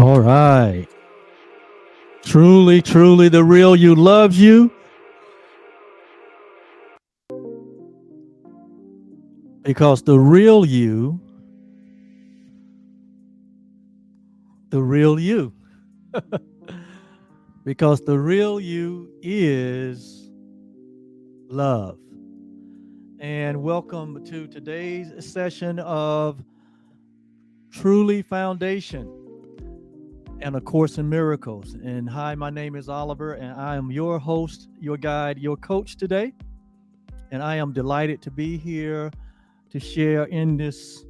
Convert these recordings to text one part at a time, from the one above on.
All right. Truly, truly, the real you loves you because the real you, because the real you is love. And welcome to today's session of Truly Foundation and A Course in Miracles. And hi, my name is Oliver, and I am your host, your guide, your coach today. And I am delighted to be here to share in this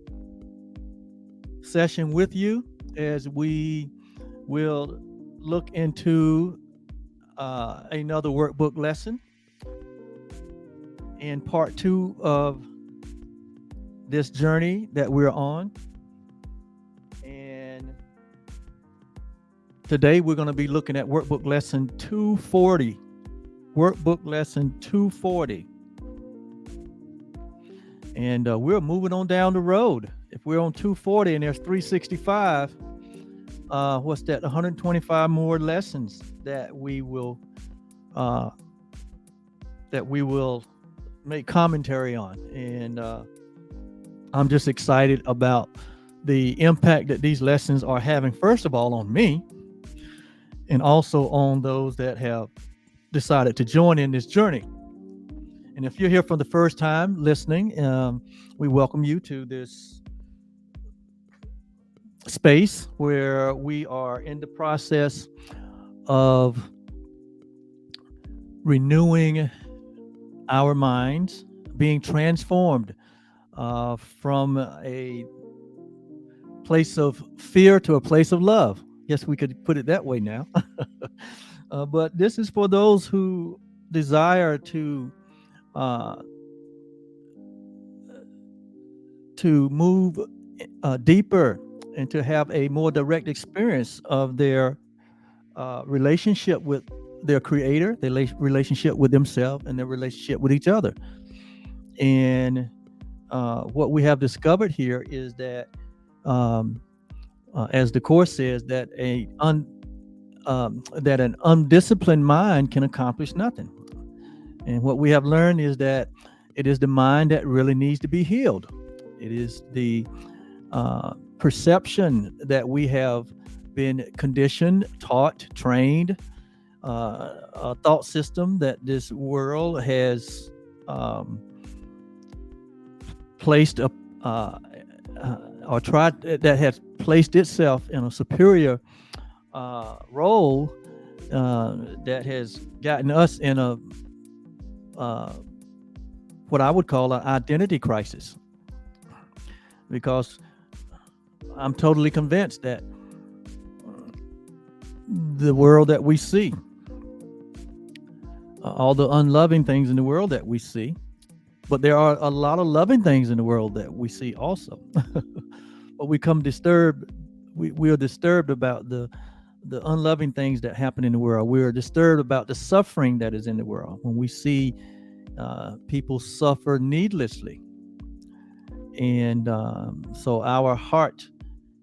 session with you as we will look into another workbook lesson in part two of this journey that we're on. And today we're going to be looking at workbook lesson 240. Workbook lesson 240. And we're moving on down the road. If we're on 240 and there's 365, what's that? 125 more lessons that we will make commentary on. And I'm just excited about the impact that these lessons are having, first of all, on me, and also on those that have decided to join in this journey. And if you're here for the first time listening, we welcome you to this space where we are in the process of renewing our minds, being transformed from a place of fear to a place of love. Yes, we could put it that way now. But this is for those who desire to move deeper and to have a more direct experience of their relationship with their creator, their relationship with themselves, and their relationship with each other. And what we have discovered here is that, as the course says, that an undisciplined mind can accomplish nothing. And what we have learned is that it is the mind that really needs to be healed. It is the perception that we have been conditioned, taught, trained, a thought system that this world has placed or tried, that has placed itself in a superior role, that has gotten us in a what I would call an identity crisis. Because I'm totally convinced that the world that we see, all the unloving things in the world that we see, but there are a lot of loving things in the world that we see also. But we are disturbed about the unloving things that happen in the world. We are disturbed about the suffering that is in the world when we see people suffer needlessly. And so our heart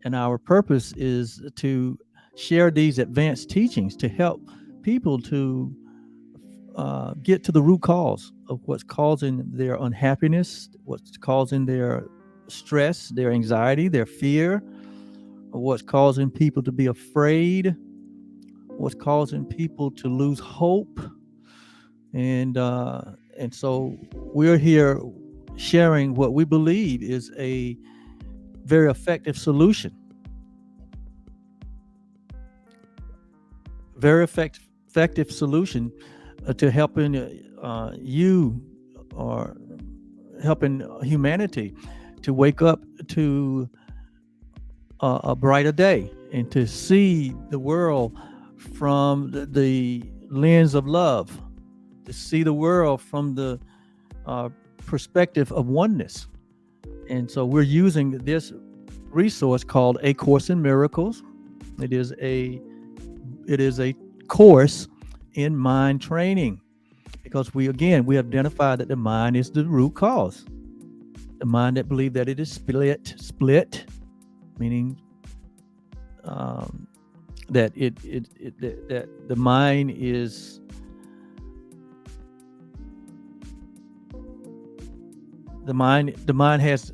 and our purpose is to share these advanced teachings to help people to get to the root cause of what's causing their unhappiness, what's causing their stress, their anxiety, their fear, what's causing people to be afraid, what's causing people to lose hope. And so we're here sharing what we believe is a very effective solution. Very effective solution to helping you, or helping humanity to wake up to a brighter day and to see the world from the lens of love, to see the world from the perspective of oneness. And so we're using this resource called A Course in Miracles. It is a course in mind training, because we identified that the mind is the root cause. The mind that believes that it is split, meaning that that the mind is the mind has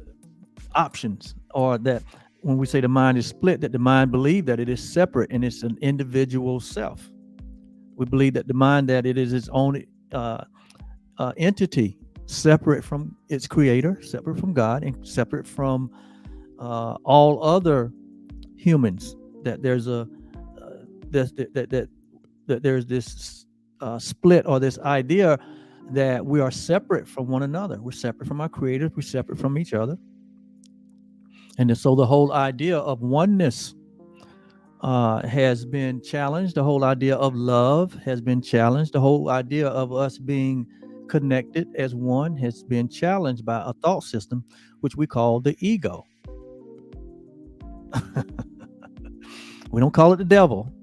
options, or that when we say the mind is split, that the mind believe that it is separate and it's an individual self. We believe that the mind, that it is its own entity, separate from its creator, separate from God, and separate from all other humans. That there's a that there's this split, or this idea that we are separate from one another. We're separate from our creators. We're separate from each other. And so the whole idea of oneness has been challenged. The whole idea of love has been challenged. The whole idea of us being connected as one has been challenged by a thought system, which we call the ego. We don't call it the devil.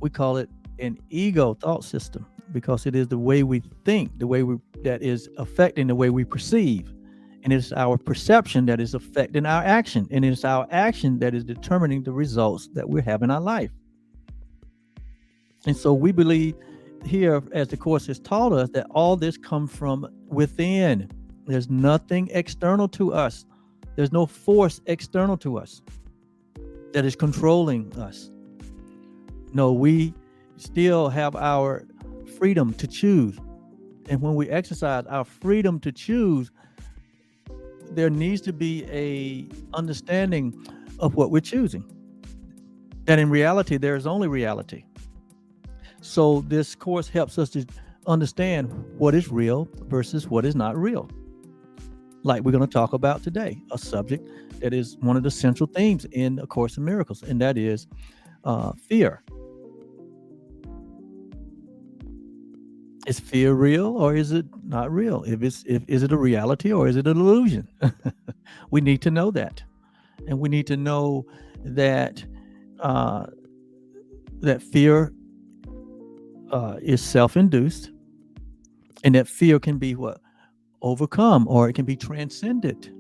We call it an ego thought system, because it is the way we think, the way that is affecting the way we perceive. And it's our perception that is affecting our action. And it's our action that is determining the results that we have in our life. And so we believe here, as the Course has taught us, that all this comes from within. There's nothing external to us. There's no force external to us that is controlling us. No, we still have our freedom to choose. And when we exercise our freedom to choose, there needs to be a understanding of what we're choosing. That in reality, there is only reality. So this course helps us to understand what is real versus what is not real. Like we're going to talk about today, a subject that is one of the central themes in A Course in Miracles, and that is fear. Is fear real, or is it not real? Is it a reality, or is it an illusion? We need to know that, and we need to know that that fear is self-induced, and that fear can be overcome, or it can be transcended.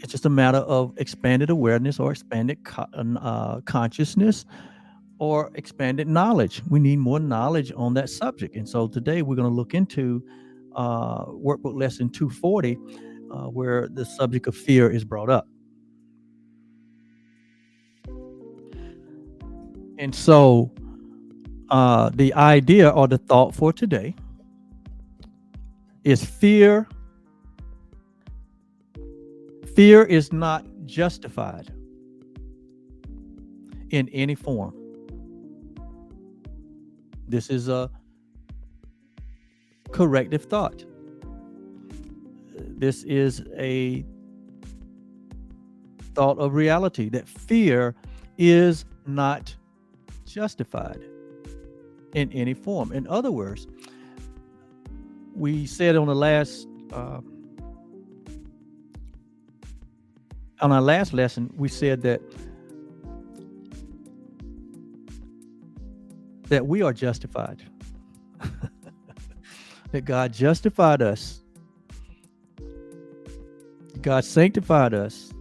It's just a matter of expanded awareness, or expanded consciousness, or expanded knowledge. We need more knowledge on that subject. And so today we're going to look into Workbook Lesson 240, where the subject of fear is brought up. And so the idea or the thought for today is fear. Fear is not justified in any form. This is a corrective thought. This is a thought of reality, that fear is not justified in any form. In other words, we said on the last on our last lesson, we said that we are justified. That God justified us. God sanctified us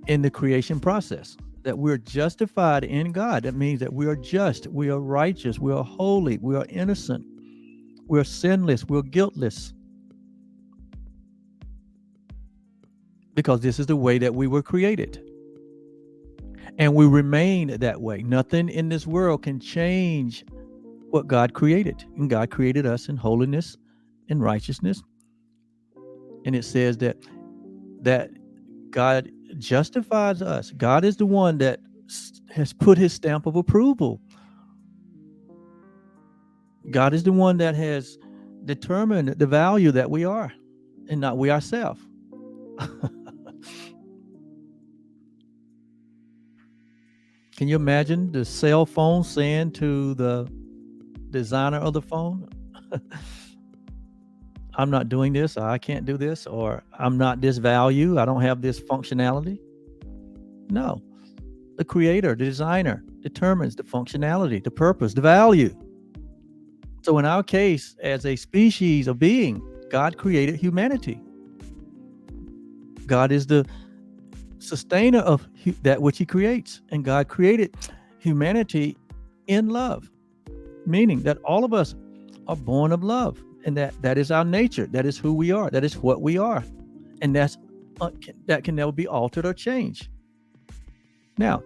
in the creation process. That we're justified in God. That means that we are just, we are righteous, we are holy, we are innocent, we are sinless, we're guiltless. Because this is the way that we were created. And we remain that way. Nothing in this world can change what God created. And God created us in holiness and righteousness. And it says that God justifies us. God is the one that has put his stamp of approval. God is the one that has determined the value that we are, and not we ourselves. Can you imagine the cell phone saying to the designer of the phone, I'm not doing this, or I can't do this, or I'm not this value, I don't have this functionality? No. The creator, the designer, determines the functionality, the purpose, the value. So in our case, as a species of being, God created humanity. God is the sustainer of that which he creates. And God created humanity in love, meaning that all of us are born of love. And that is our nature. That is who we are. That is what we are. And that can never be altered or changed. Now,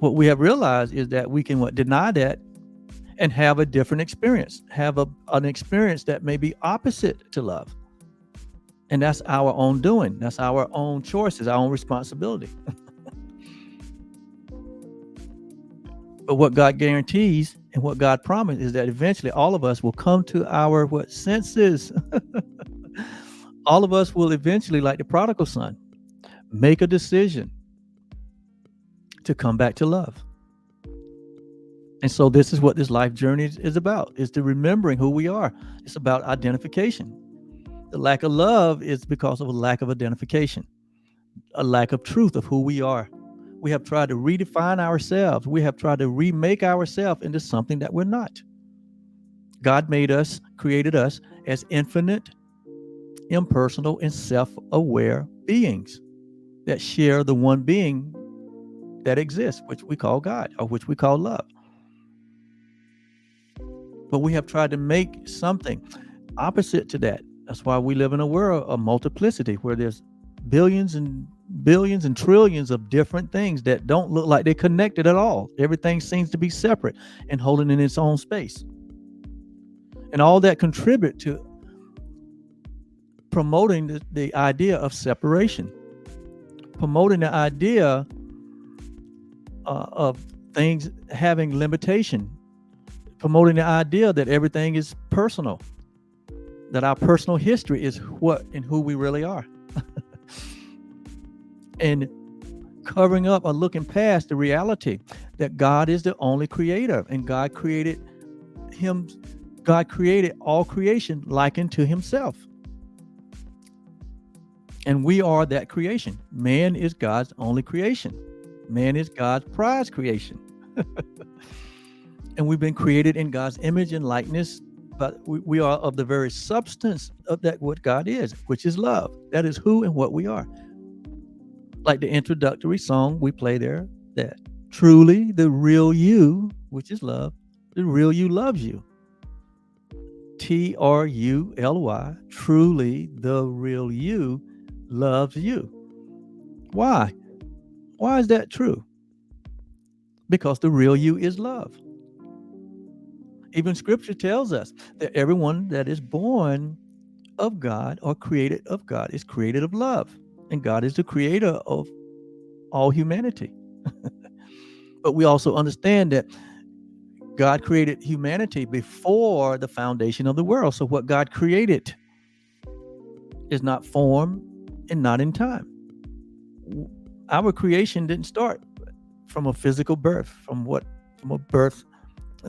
what we have realized is that we can deny that and have a different experience, have an experience that may be opposite to love. And that's our own doing. That's our own choices, our own responsibility. But what God guarantees and what God promised is that eventually all of us will come to our senses. All of us will eventually, like the prodigal son, make a decision to come back to love. And so this is what this life journey is about, is to remembering who we are. It's about identification. The lack of love is because of a lack of identification, a lack of truth of who we are. We have tried to redefine ourselves. We have tried to remake ourselves into something that we're not. God made us, created us as infinite, impersonal, and self-aware beings that share the one being that exists, which we call God, or which we call love. But we have tried to make something opposite to that. That's why we live in a world of multiplicity, where there's billions and trillions of different things that don't look like they're connected at all. Everything seems to be separate and holding in its own space. And all that contribute to promoting the idea of separation, promoting the idea of things having limitation, promoting the idea that everything is personal, that our personal history is what and who we really are. And covering up or looking past the reality that God is the only creator, and God created all creation likened to himself. And we are that creation. Man is God's only creation. Man is God's prized creation. And we've been created in God's image and likeness, but we are of the very substance of that what God is, which is love. That is who and what we are. Like the introductory song we play there, that truly the real you, which is love, the real you loves you. Truly, truly the real you loves you. Why? Why is that true? Because the real you is love. Even scripture tells us that everyone that is born of God or created of God is created of love. And God is the creator of all humanity. But we also understand that God created humanity before the foundation of the world. So what God created is not form and not in time. Our creation didn't start from a physical birth, from a birth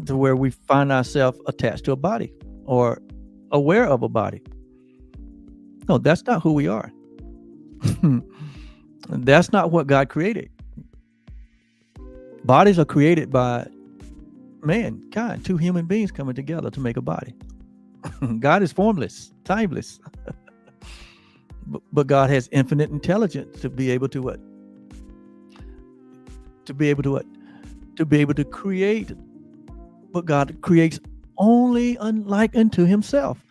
to where we find ourselves attached to a body or aware of a body. No, that's not who we are. That's not what God created. Bodies are created by mankind, two human beings coming together to make a body. God is formless, timeless. But God has infinite intelligence to be able to what? To be able to create. But God creates only unlike unto himself.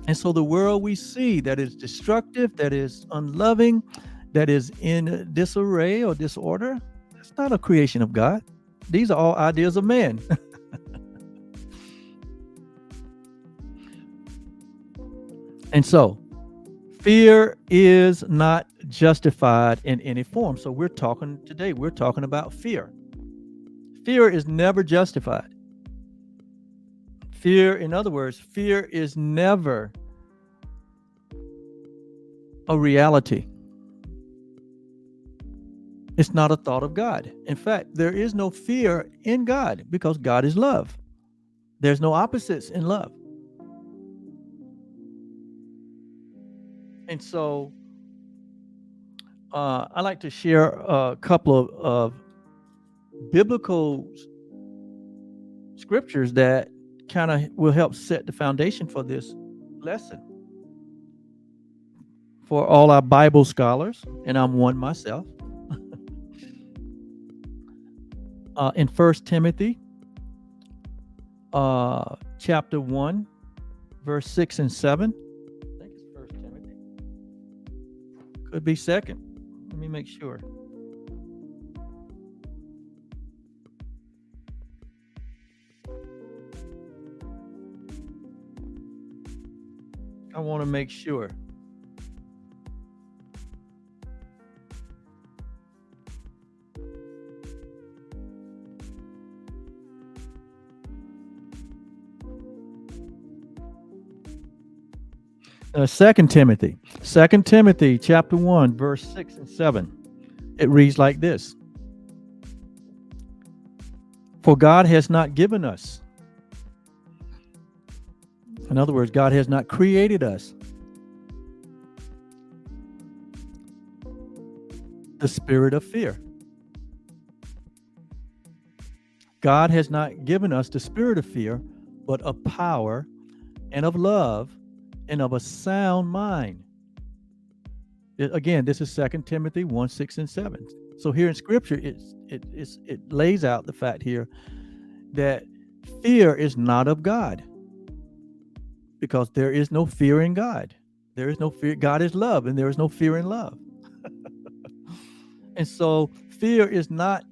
And so the world we see that is destructive, that is unloving, that is in disarray or disorder, that's not a creation of God. These are all ideas of man. And so fear is not justified in any form. So we're talking about fear. Fear is never justified. Fear, in other words, fear is never a reality. It's not a thought of God. In fact, there is no fear in God because God is love. There's no opposites in love. And so I like to share a couple of biblical scriptures that kind of will help set the foundation for this lesson. for all our Bible scholars, and I'm one myself. In 1 Timothy chapter 1, verse 6 and 7. I think it's 1 Timothy. Could be 2nd. Let me make sure. I want to make sure. Second Timothy chapter 1, verse 6 and 7. It reads like this. For God has not given us, in other words, God has not created us, the spirit of fear. God has not given us the spirit of fear, but of power and of love and of a sound mind. Again, this is 2 Timothy 1, 6 and 7. So here in Scripture, it lays out the fact here that fear is not of God, because there is no fear in God. There is no fear. God is love, and there is no fear in love. And so fear is not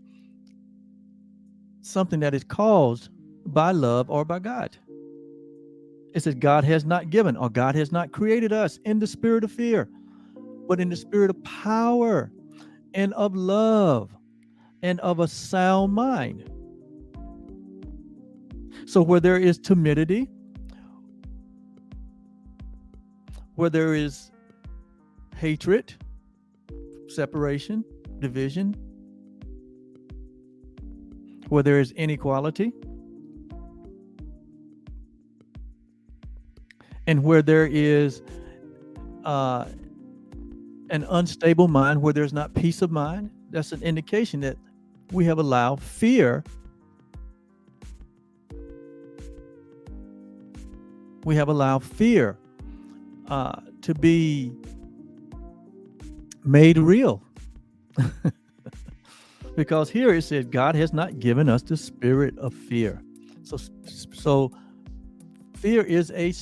something that is caused by love or by God. It says God has not given, or God has not created us in the spirit of fear, but in the spirit of power and of love and of a sound mind. So where there is timidity, where there is hatred, separation, division, where there is inequality, and where there is an unstable mind, where there's not peace of mind, that's an indication that we have allowed fear. We have allowed fear to be made real. Because here it says God has not given us the spirit of fear. So fear is a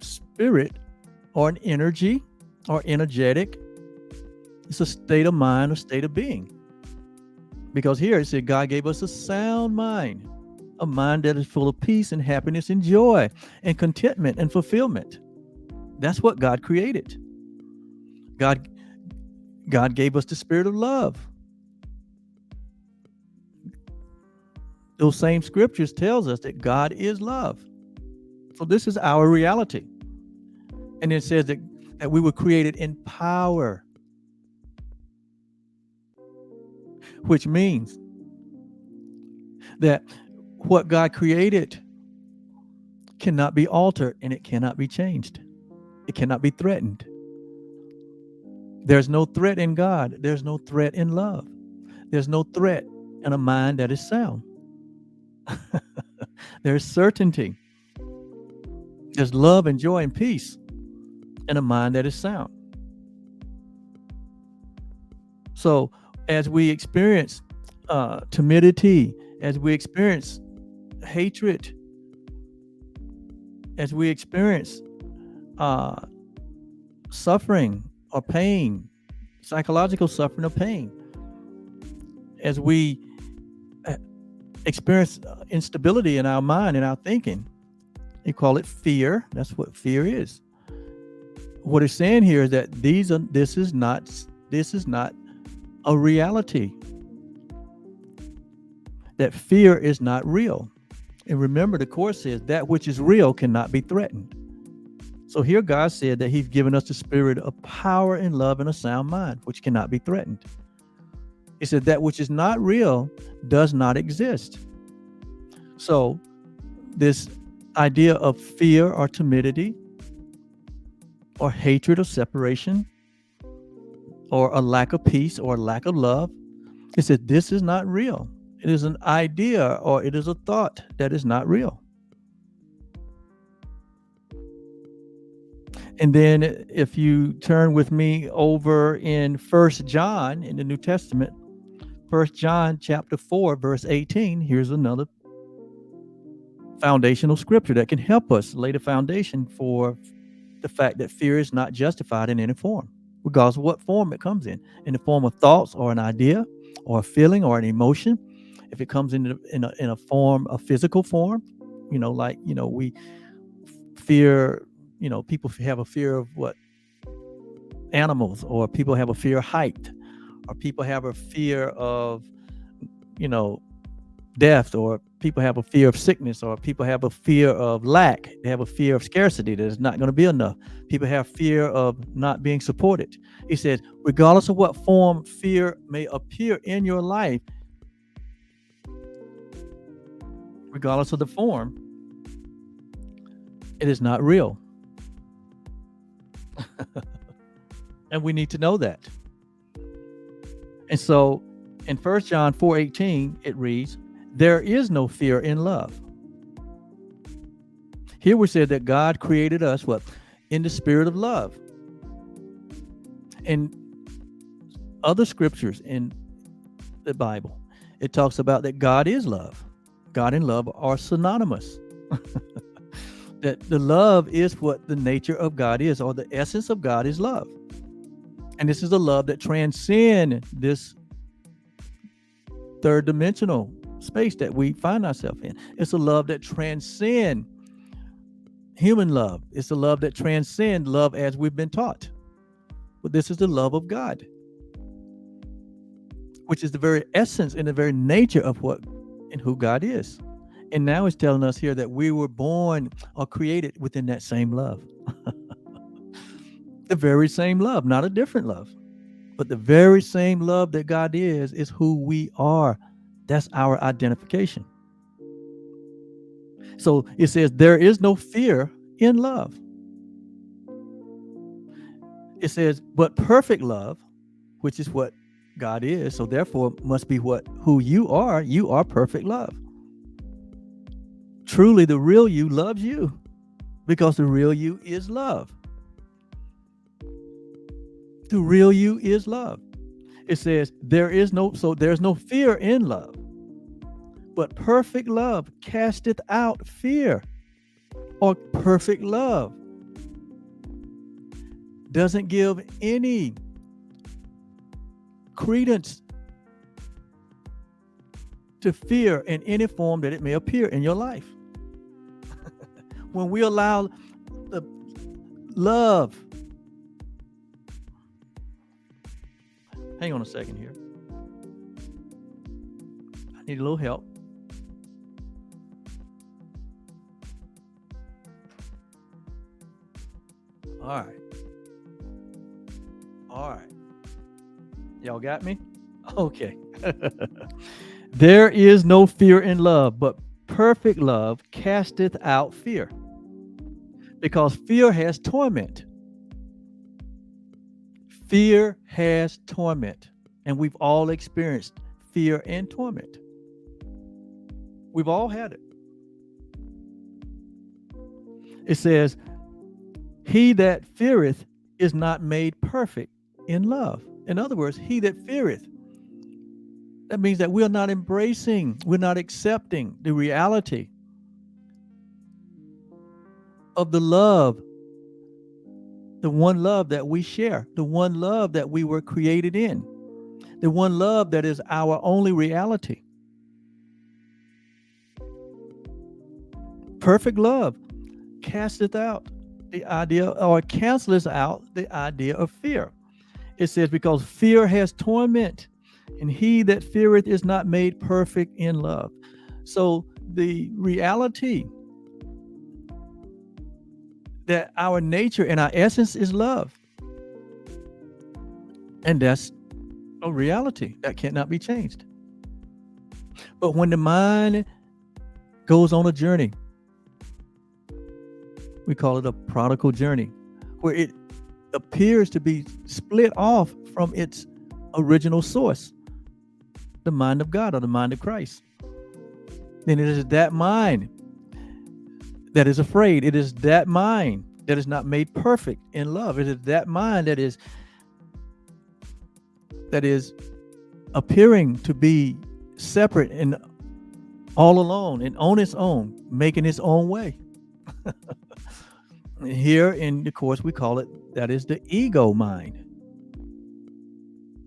spirit or an energy or energetic. It's a state of mind or state of being. Because here it said God gave us a sound mind, a mind that is full of peace and happiness and joy and contentment and fulfillment. That's what God created. God gave us the spirit of love. Those same scriptures tells us that God is love. So this is our reality. And it says that we were created in power, which means that what God created cannot be altered and it cannot be changed. It cannot be threatened. There's no threat in God. There's no threat in love. There's no threat in a mind that is sound. There's certainty. There's love and joy and peace in a mind that is sound. So as we experience timidity, as we experience hatred, as we experience suffering or pain, psychological suffering or pain, as we experience instability in our mind and our thinking, you call it fear. That's what fear is. What it's saying here is that this is not a reality. That fear is not real. And remember, the Course says that which is real cannot be threatened. So here God said that He's given us the spirit of power and love and a sound mind, which cannot be threatened. He said that which is not real does not exist. So this idea of fear or timidity or hatred or separation or a lack of peace or a lack of love, he said this is not real. It is an idea or it is a thought that is not real. And then if you turn with me over in 1 John in the New Testament, 1 John chapter 4, verse 18, here's another foundational scripture that can help us lay the foundation for the fact that fear is not justified in any form, regardless of what form it comes in the form of thoughts or an idea or a feeling or an emotion. If it comes in a form, a physical form, like, we fear, people have a fear of what? Animals, or people have a fear of height, or people have a fear of, you know, death, or people have a fear of sickness, or people have a fear of lack. They have a fear of scarcity, that it's not going to be enough. People have fear of not being supported. He says, regardless of what form fear may appear in your life, regardless of the form, it is not real. And we need to know that. And so in 1 John 4:18, it reads, there is no fear in love. Here we said that God created us what? In the spirit of love. In other scriptures in the Bible, it talks about that God is love. God and love are synonymous. That the love is what the nature of God is, or the essence of God is love. And this is a love that transcends this third dimensional space that we find ourselves in. It's a love that transcends human love. It's a love that transcends love as we've been taught. But this is the love of God, which is the very essence and the very nature of what and who God is. And now it's telling us here that we were born or created within that same love. The very same love, not a different love, but the very same love that God is who we are. That's our identification. So it says there is no fear in love. It says, but perfect love, which is what God is, so therefore must be who you are. You are perfect love. Truly, the real you loves you, because the real you is love. The real you is love. It says there's no fear in love, but perfect love casteth out fear. Or perfect love doesn't give any credence to fear in any form that it may appear in your life. When we allow the love, hang on a second here. I need a little help. All right. Y'all got me? Okay. There is no fear in love, but perfect love casteth out fear, because fear has torment. Fear has torment, and we've all experienced fear and torment. We've all had it. It says, he that feareth is not made perfect in love. In other words, he that feareth, that means that we're not embracing, we're not accepting the reality of the love, the one love that we share, the one love that we were created in, the one love that is our only reality. Perfect love casteth out the idea, or cancels out the idea of fear. It says, because fear has torment, and he that feareth is not made perfect in love. So the reality that our nature and our essence is love. And that's a reality that cannot be changed. But when the mind goes on a journey, we call it a prodigal journey, where it appears to be split off from its original source, the mind of God, or the mind of Christ. Then it is that mind that is afraid. It is that mind that is not made perfect in love. It is that mind that is appearing to be separate and all alone and on its own, making its own way. Here in the Course, we call it, that is the ego mind.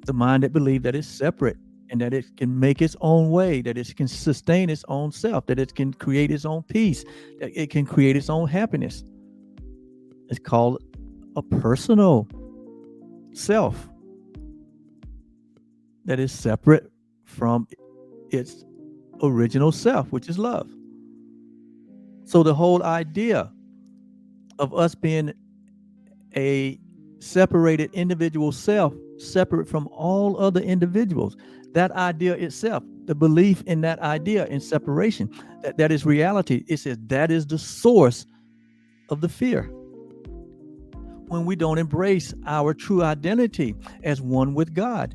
The mind that believes that it's separate and that it can make its own way, that it can sustain its own self, that it can create its own peace, that it can create its own happiness. It's called a personal self that is separate from its original self, which is love. So the whole idea of us being a separated individual self, separate from all other individuals, that idea itself, the belief in that idea in separation, that is reality. It says that is the source of the fear. When we don't embrace our true identity as one with God,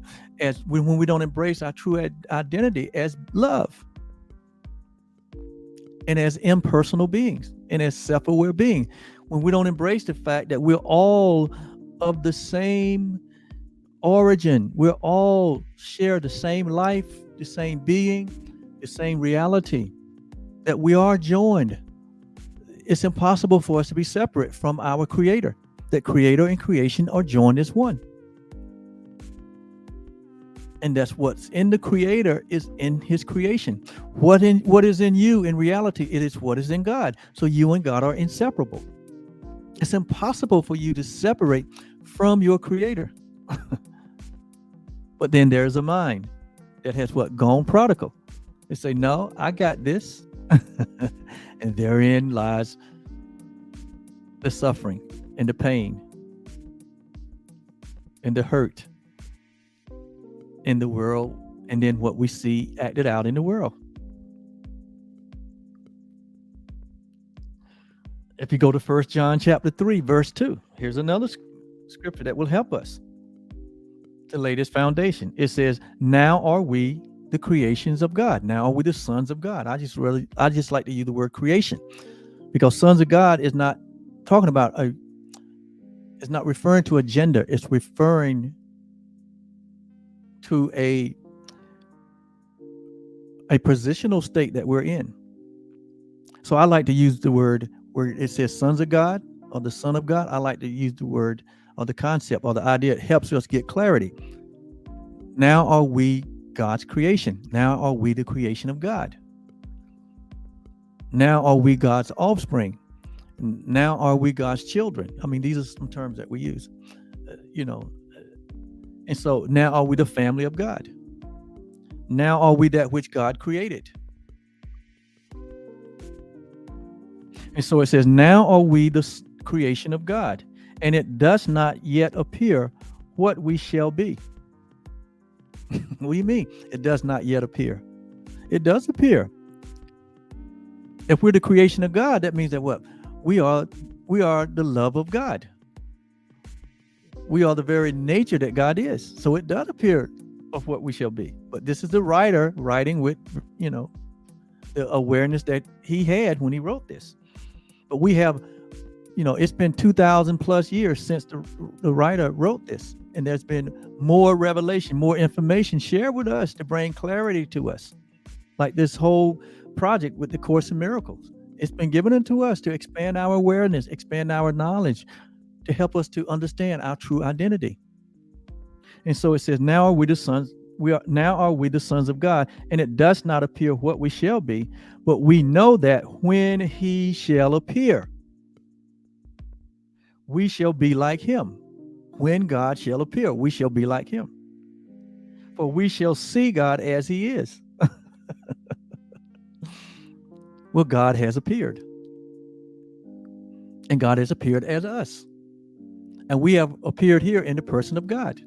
when we don't embrace our true identity as love and as impersonal beings and as self-aware beings, when we don't embrace the fact that we're all of the same origin, we're all share the same life, the same being, the same reality, that we are joined. It's impossible for us to be separate from our Creator. That Creator and creation are joined as one. And that's what's in the Creator is in His creation. What is in you in reality, it is what is in God. So you and God are inseparable. It's impossible for you to separate from your Creator. But then there's a mind that has what? Gone prodigal. They say, no, I got this. And therein lies the suffering and the pain and the hurt in the world, and then what we see acted out in the world. If you go to 1 John chapter 3, verse 2, here's another scripture that will help us to lay this foundation. It says, now are we the creations of God. Now are we the sons of God. I just like to use the word creation, because sons of God is not talking about it's not referring to a gender. It's referring to a positional state that we're in. So I like to use the word where it says sons of God or the Son of God. I like to use the word or the concept or the idea. It helps us get clarity. Now are we God's creation. Now are we the creation of God. Now are we God's offspring. Now are we God's children. I mean, these are some terms that we use, and so now are we the family of God. Now are we that which God created. And so it says, now are we the creation of God, and it does not yet appear what we shall be. What do you mean? It does not yet appear. It does appear. If we're the creation of God, that means that what? We are the love of God. We are the very nature that God is. So it does appear of what we shall be. But this is the writer writing with, the awareness that he had when he wrote this. But we have, it's been 2,000 plus years since the writer wrote this. And there's been more revelation, more information shared with us to bring clarity to us. Like this whole project with the Course in Miracles. It's been given unto us to expand our awareness, expand our knowledge, to help us to understand our true identity. And so it says, now are we the sons of God, and it does not appear what we shall be, but we know that when he shall appear, we shall be like him. When God shall appear, we shall be like him. For we shall see God as he is. Well, God has appeared. And God has appeared as us. And we have appeared here in the person of God.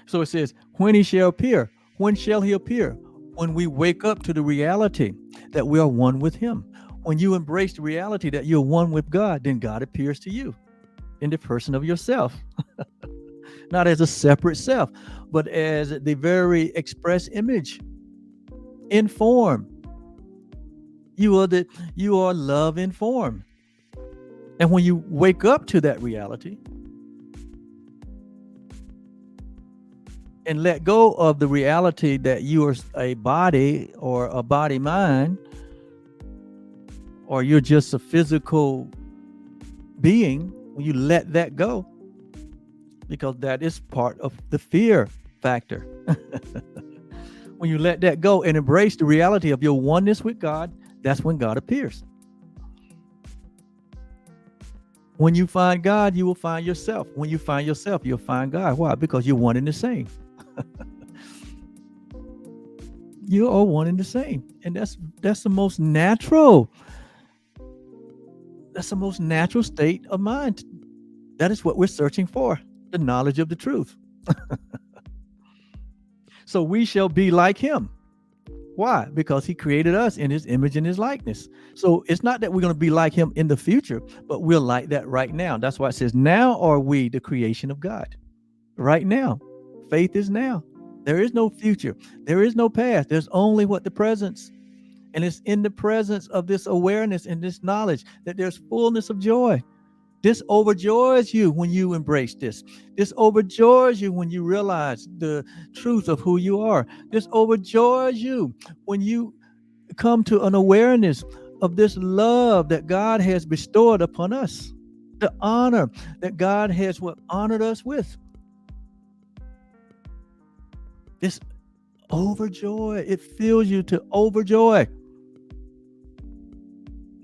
So it says, when he shall appear. When shall he appear? When we wake up to the reality that we are one with him. When you embrace the reality that you're one with God, then God appears to you in the person of yourself. Not as a separate self, but as the very express image in form. You are love in form. And when you wake up to that reality and let go of the reality that you are a body or a body mind, or you're just a physical being, when you let that go, because that is part of the fear factor. When you let that go and embrace the reality of your oneness with God, that's when God appears. When you find God, you will find yourself. When you find yourself, you'll find God. Why? Because you're one and the same. You are one and the same. And that's the most natural. That's the most natural state of mind. That is what we're searching for, the knowledge of the truth. So we shall be like him. Why? Because he created us in his image and his likeness. So it's not that we're going to be like him in the future, but we're like that right now. That's why it says, now are we the creation of God. Right now. Faith is now. There is no future. There is no past. There's only what the presence. And it's in the presence of this awareness and this knowledge that there's fullness of joy. This overjoys you when you embrace this. This overjoys you when you realize the truth of who you are. This overjoys you when you come to an awareness of this love that God has bestowed upon us, the honor that God has honored us with. This overjoy, it fills you to overjoy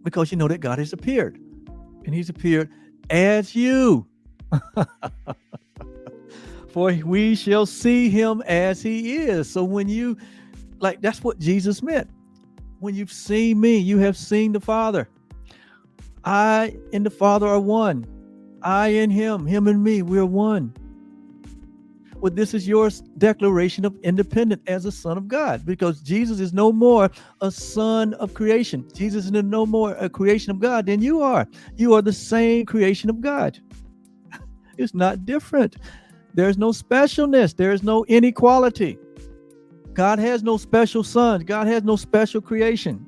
because you know that God has appeared, and he's appeared as you. For we shall see him as he is. So when you, like, that's what Jesus meant. When you've seen me, you have seen the Father. I and the Father are one. I and him and me, we're one. Well, this is your declaration of independence as a son of God, because Jesus is no more a son of creation. Jesus is no more a creation of God than you are. You are the same creation of God. It's not different. There's no specialness. There's no inequality. God has no special sons. God has no special creation.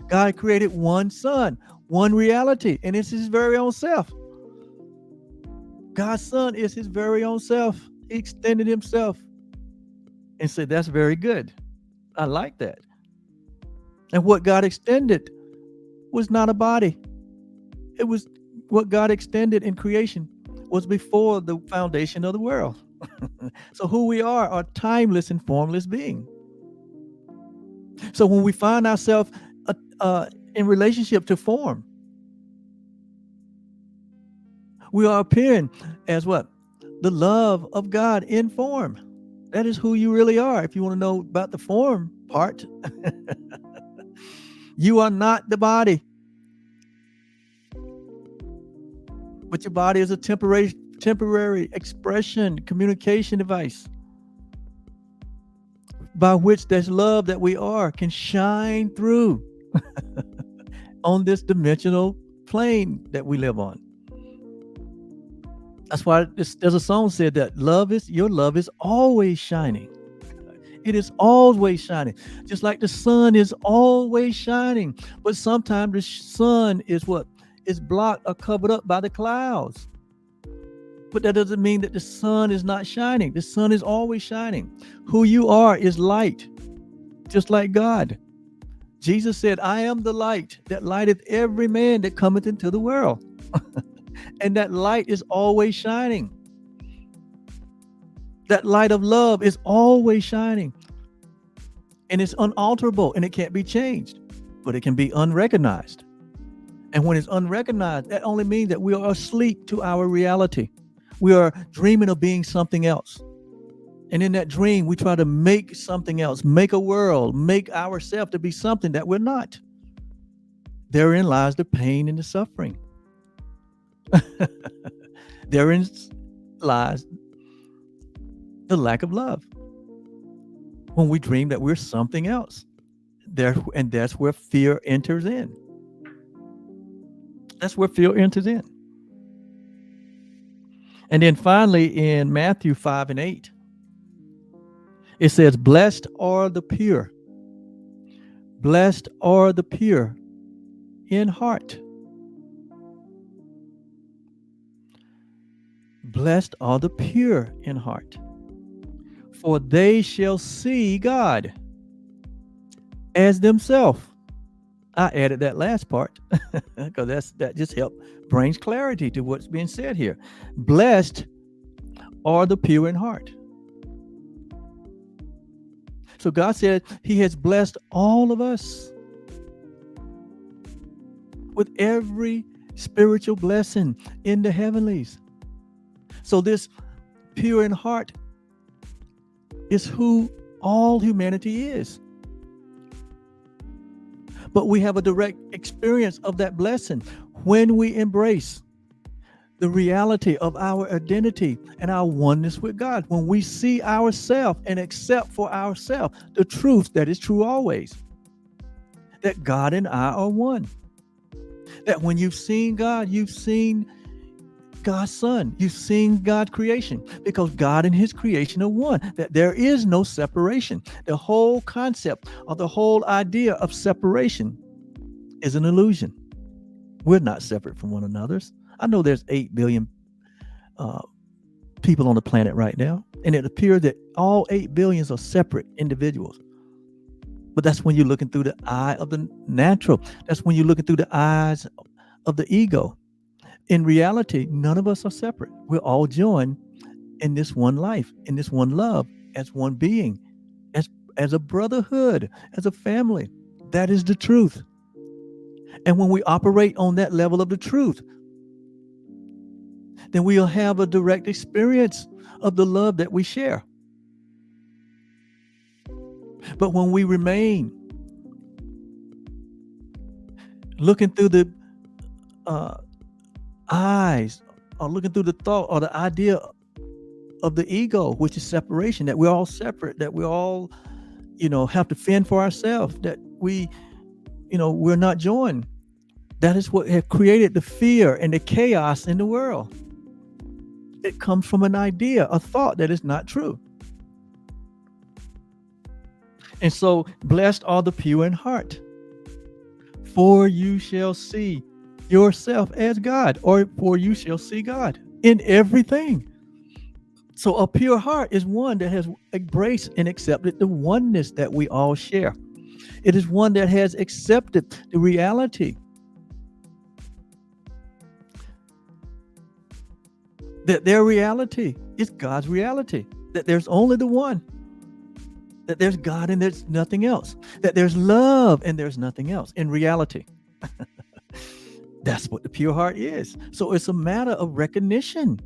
God created one son, one reality, and it's his very own self. God's son is his very own self. He extended himself and said, that's very good. I like that. And what God extended was not a body. It was what God extended in creation was before the foundation of the world. So who we are timeless and formless being. So when we find ourselves in relationship to form, we are appearing as what? The love of God in form. That is who you really are. If you want to know about the form part, you are not the body. But your body is a temporary expression, communication device by which this love that we are can shine through on this dimensional plane that we live on. That's why there's a song said that your love is always shining. It is always shining, just like the sun is always shining. But sometimes the sun is what is blocked or covered up by the clouds. But that doesn't mean that the sun is not shining. The sun is always shining. Who you are is light, just like God. Jesus said, I am the light that lighteth every man that cometh into the world. And that light is always shining. That light of love is always shining. And it's unalterable and it can't be changed, but it can be unrecognized. And when it's unrecognized, that only means that we are asleep to our reality. We are dreaming of being something else. And in that dream, we try to make something else, make a world, make ourselves to be something that we're not. Therein lies the pain and the suffering. Therein lies the lack of love. When we dream that we're something else. And that's where fear enters in. That's where fear enters in. And then finally in Matthew 5:8, it says, blessed are the pure. Blessed are the pure in heart. Blessed are the pure in heart, for they shall see God as themselves. I added that last part because that just help brings clarity to what's being said here. Blessed are the pure in heart. So God said He has blessed all of us with every spiritual blessing in the heavenlies. So this pure in heart is who all humanity is. But we have a direct experience of that blessing when we embrace the reality of our identity and our oneness with God. When we see ourselves and accept for ourselves the truth that is true always, that God and I are one. That when you've seen God, you've seen God's Son. You've seen God's creation, because God and His creation are one, that there is no separation. The whole concept or the whole idea of separation is an illusion. We're not separate from one another. I know there's 8 billion people on the planet right now, and it appears that all 8 billions are separate individuals. But that's when you're looking through the eye of the natural. That's when you're looking through the eyes of the ego. In reality, none of us are separate. We're all joined in this one life, in this one love, as one being, as a brotherhood, as a family. That is the truth. And when we operate on that level of the truth, then we'll have a direct experience of the love that we share. But when we remain looking through the eyes, or looking through the thought or the idea of the ego, which is separation, that we're all separate, that we all, have to fend for ourselves, that we're not joined. That is what have created the fear and the chaos in the world. It comes from an idea, a thought that is not true. And so, blessed are the pure in heart, for you shall see yourself as God, or for you shall see God in everything. So a pure heart is one that has embraced and accepted the oneness that we all share. It is one that has accepted the reality that their reality is God's reality, that there's only the one, that there's God and there's nothing else, that there's love and there's nothing else in reality. That's what the pure heart is. So it's a matter of recognition.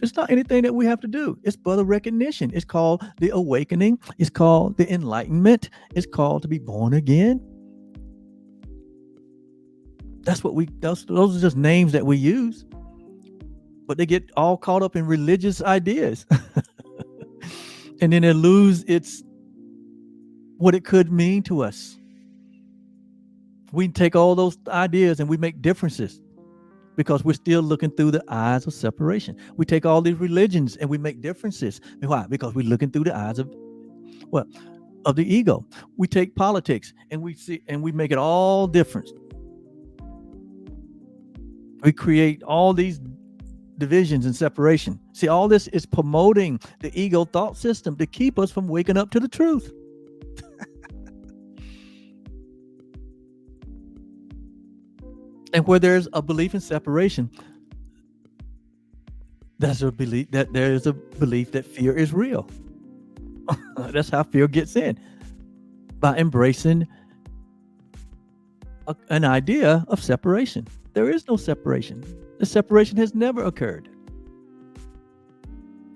It's not anything that we have to do. It's but a recognition. It's called the awakening. It's called the enlightenment. It's called to be born again. Those are just names that we use. But they get all caught up in religious ideas. And then it loses what it could mean to us. We take all those ideas and we make differences, because we're still looking through the eyes of separation. We take all these religions and we make differences. Why? Because we're looking through the eyes of the ego. We take politics and we make it all different. We create all these divisions and separation. See, all this is promoting the ego thought system to keep us from waking up to the truth. And where there's a belief in separation, there's a belief that fear is real. That's how fear gets in, by embracing an idea of separation. There is no separation. The separation has never occurred.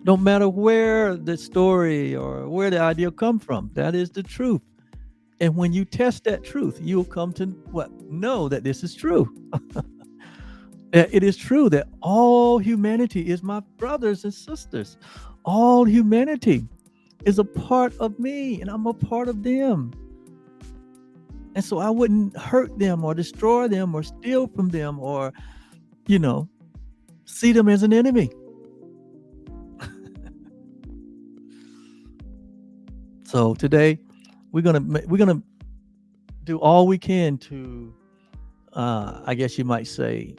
No matter where the story or where the idea come from, that is the truth. And when you test that truth, you'll come to know that this is true. It is true that all humanity is my brothers and sisters. All humanity is a part of me, and I'm a part of them. And so I wouldn't hurt them or destroy them or steal from them or, see them as an enemy. So today we're gonna do all we can to, I guess you might say,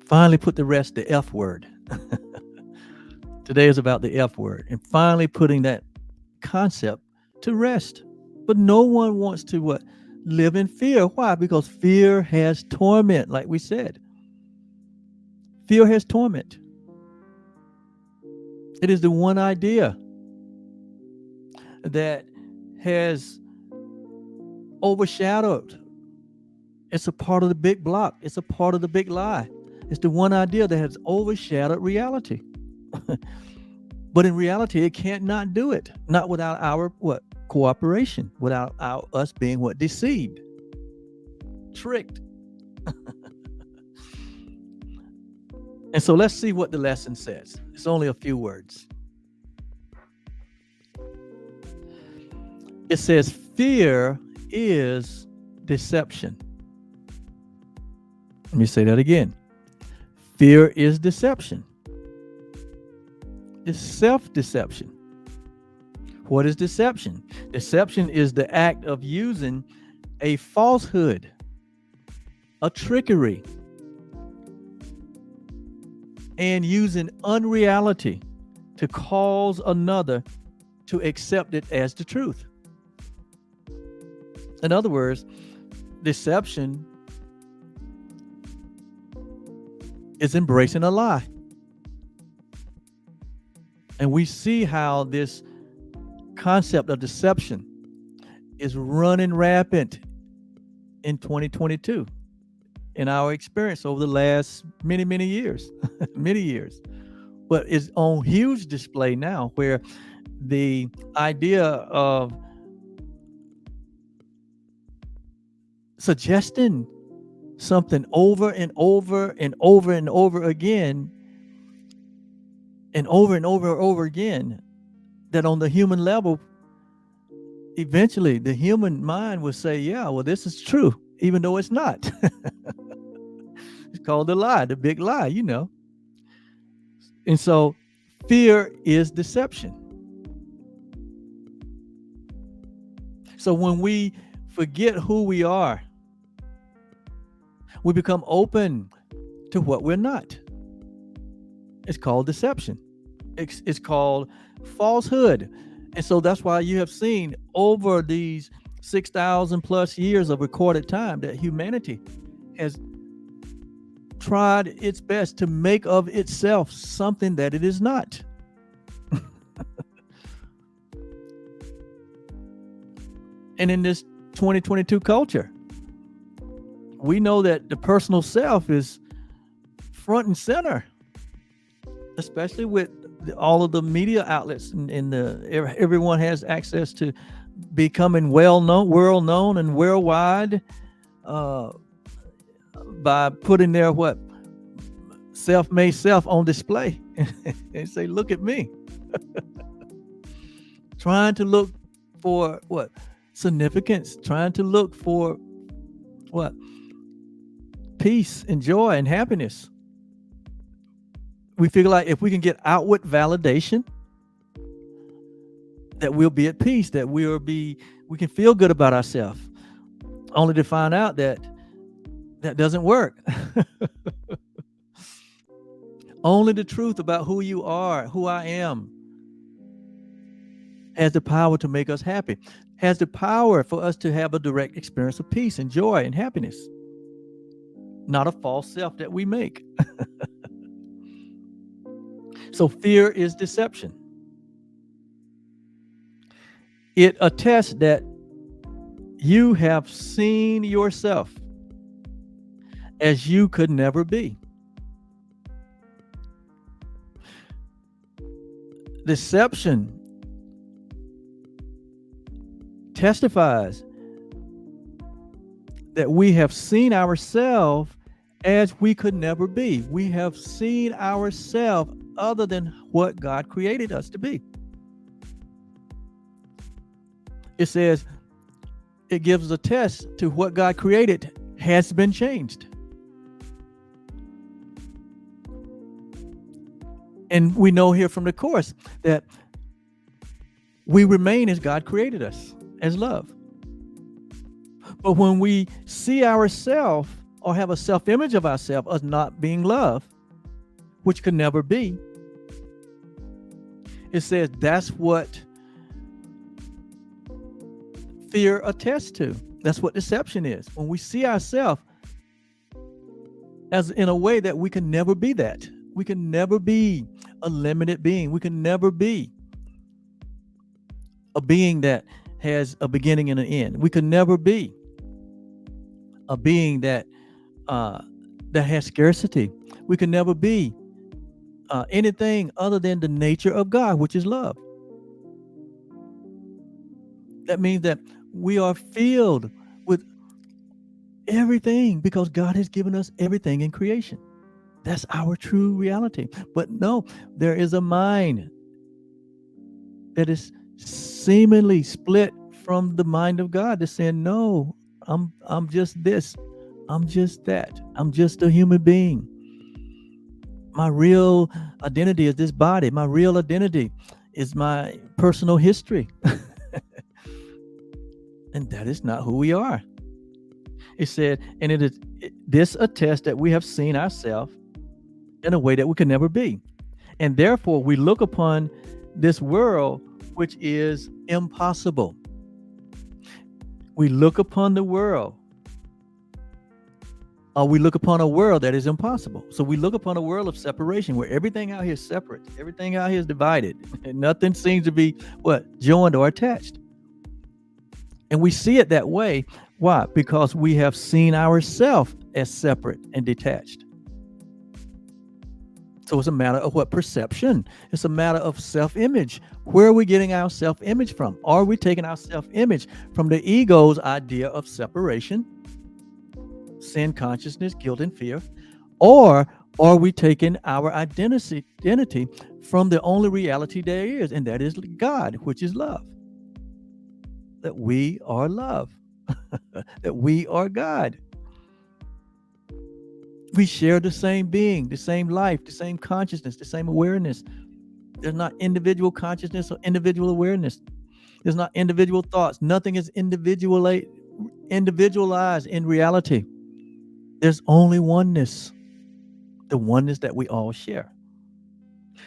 Finally put the rest, the F word. Today is about the F word and finally putting that concept to rest. But no one wants to what? Live in fear. Why? Because fear has torment, like we said. Fear has torment. It is the one idea that has overshadowed. It's a part of the big block. It's a part of the big lie. It's the one idea that has overshadowed reality. But in reality, it can't not do it. Not without our what? Cooperation. Without us being what? Deceived. Tricked. And so let's see what the lesson says. It's only a few words. It says, fear is deception. Let me say that again. Fear is deception. It's self-deception. What is deception? Deception is the act of using a falsehood, a trickery, and using unreality to cause another to accept it as the truth. In other words, deception is embracing a lie. And we see how this concept of deception is running rampant in 2022 in our experience over the last many years, many years. But it's on huge display now, where the idea of suggesting something over and over and over and over again and over again, that on the human level, eventually the human mind will say, yeah, well, this is true, even though it's not. It's called the lie, the big lie, you know. And so fear is deception. So when we forget who we are, we become open to what we're not. It's called deception. It's called falsehood. And so that's why you have seen over these 6,000 plus years of recorded time that humanity has tried its best to make of itself something that it is not. And in this 2022 culture, we know that the personal self is front and center, especially with all of the media outlets and everyone has access to becoming well known, world known and worldwide by putting their what self-made self on display and say, look at me. Trying to look for what? Significance, trying to look for what? Peace and joy and happiness. We feel like if we can get outward validation, that we'll be at peace, that we can feel good about ourselves, only to find out that that doesn't work. Only the truth about who you are, who I am, has the power to make us happy, has the power for us to have a direct experience of peace and joy and happiness, not a false self that we make. So fear is deception. It attests that you have seen yourself as you could never be. Deception testifies that we have seen ourselves as we could never be. We have seen ourselves other than what God created us to be. It says, it gives a test to what God created has been changed. And we know here from the course that we remain as God created us, as love. But when we see ourselves or have a self-image of ourselves as not being love, which could never be. It says that's what fear attests to. That's what deception is. When we see ourselves as in a way that we can never be that. We can never be a limited being. We can never be a being that has a beginning and an end. We can never be a being that has scarcity. We can never be anything other than the nature of God, which is love. That means that we are filled with everything because God has given us everything in creation. That's our true reality. But no, there is a mind that is seemingly split from the mind of God that's saying, no, I'm just this. I'm just that. I'm just a human being. My real identity is this body. My real identity is my personal history. And that is not who we are. It said, and this attests that we have seen ourselves in a way that we can never be. And therefore, we look upon this world, which is impossible. We look upon the world, or we look upon a world that is impossible. So we look upon a world of separation where everything out here is separate, everything out here is divided, and nothing seems to be joined or attached. And we see it that way. Why? Because we have seen ourselves as separate and detached. So it's a matter of perception. It's a matter of self-image. Where are we getting our self-image from? Are we taking our self-image from the ego's idea of separation, sin, consciousness, guilt, and fear? Or are we taking our identity from the only reality there is, and that is God, which is love? That we are love, that we are God. We share the same being, the same life, the same consciousness, the same awareness. There's not individual consciousness or individual awareness. There's not individual thoughts. Nothing is individualized in reality. There's only oneness, the oneness that we all share.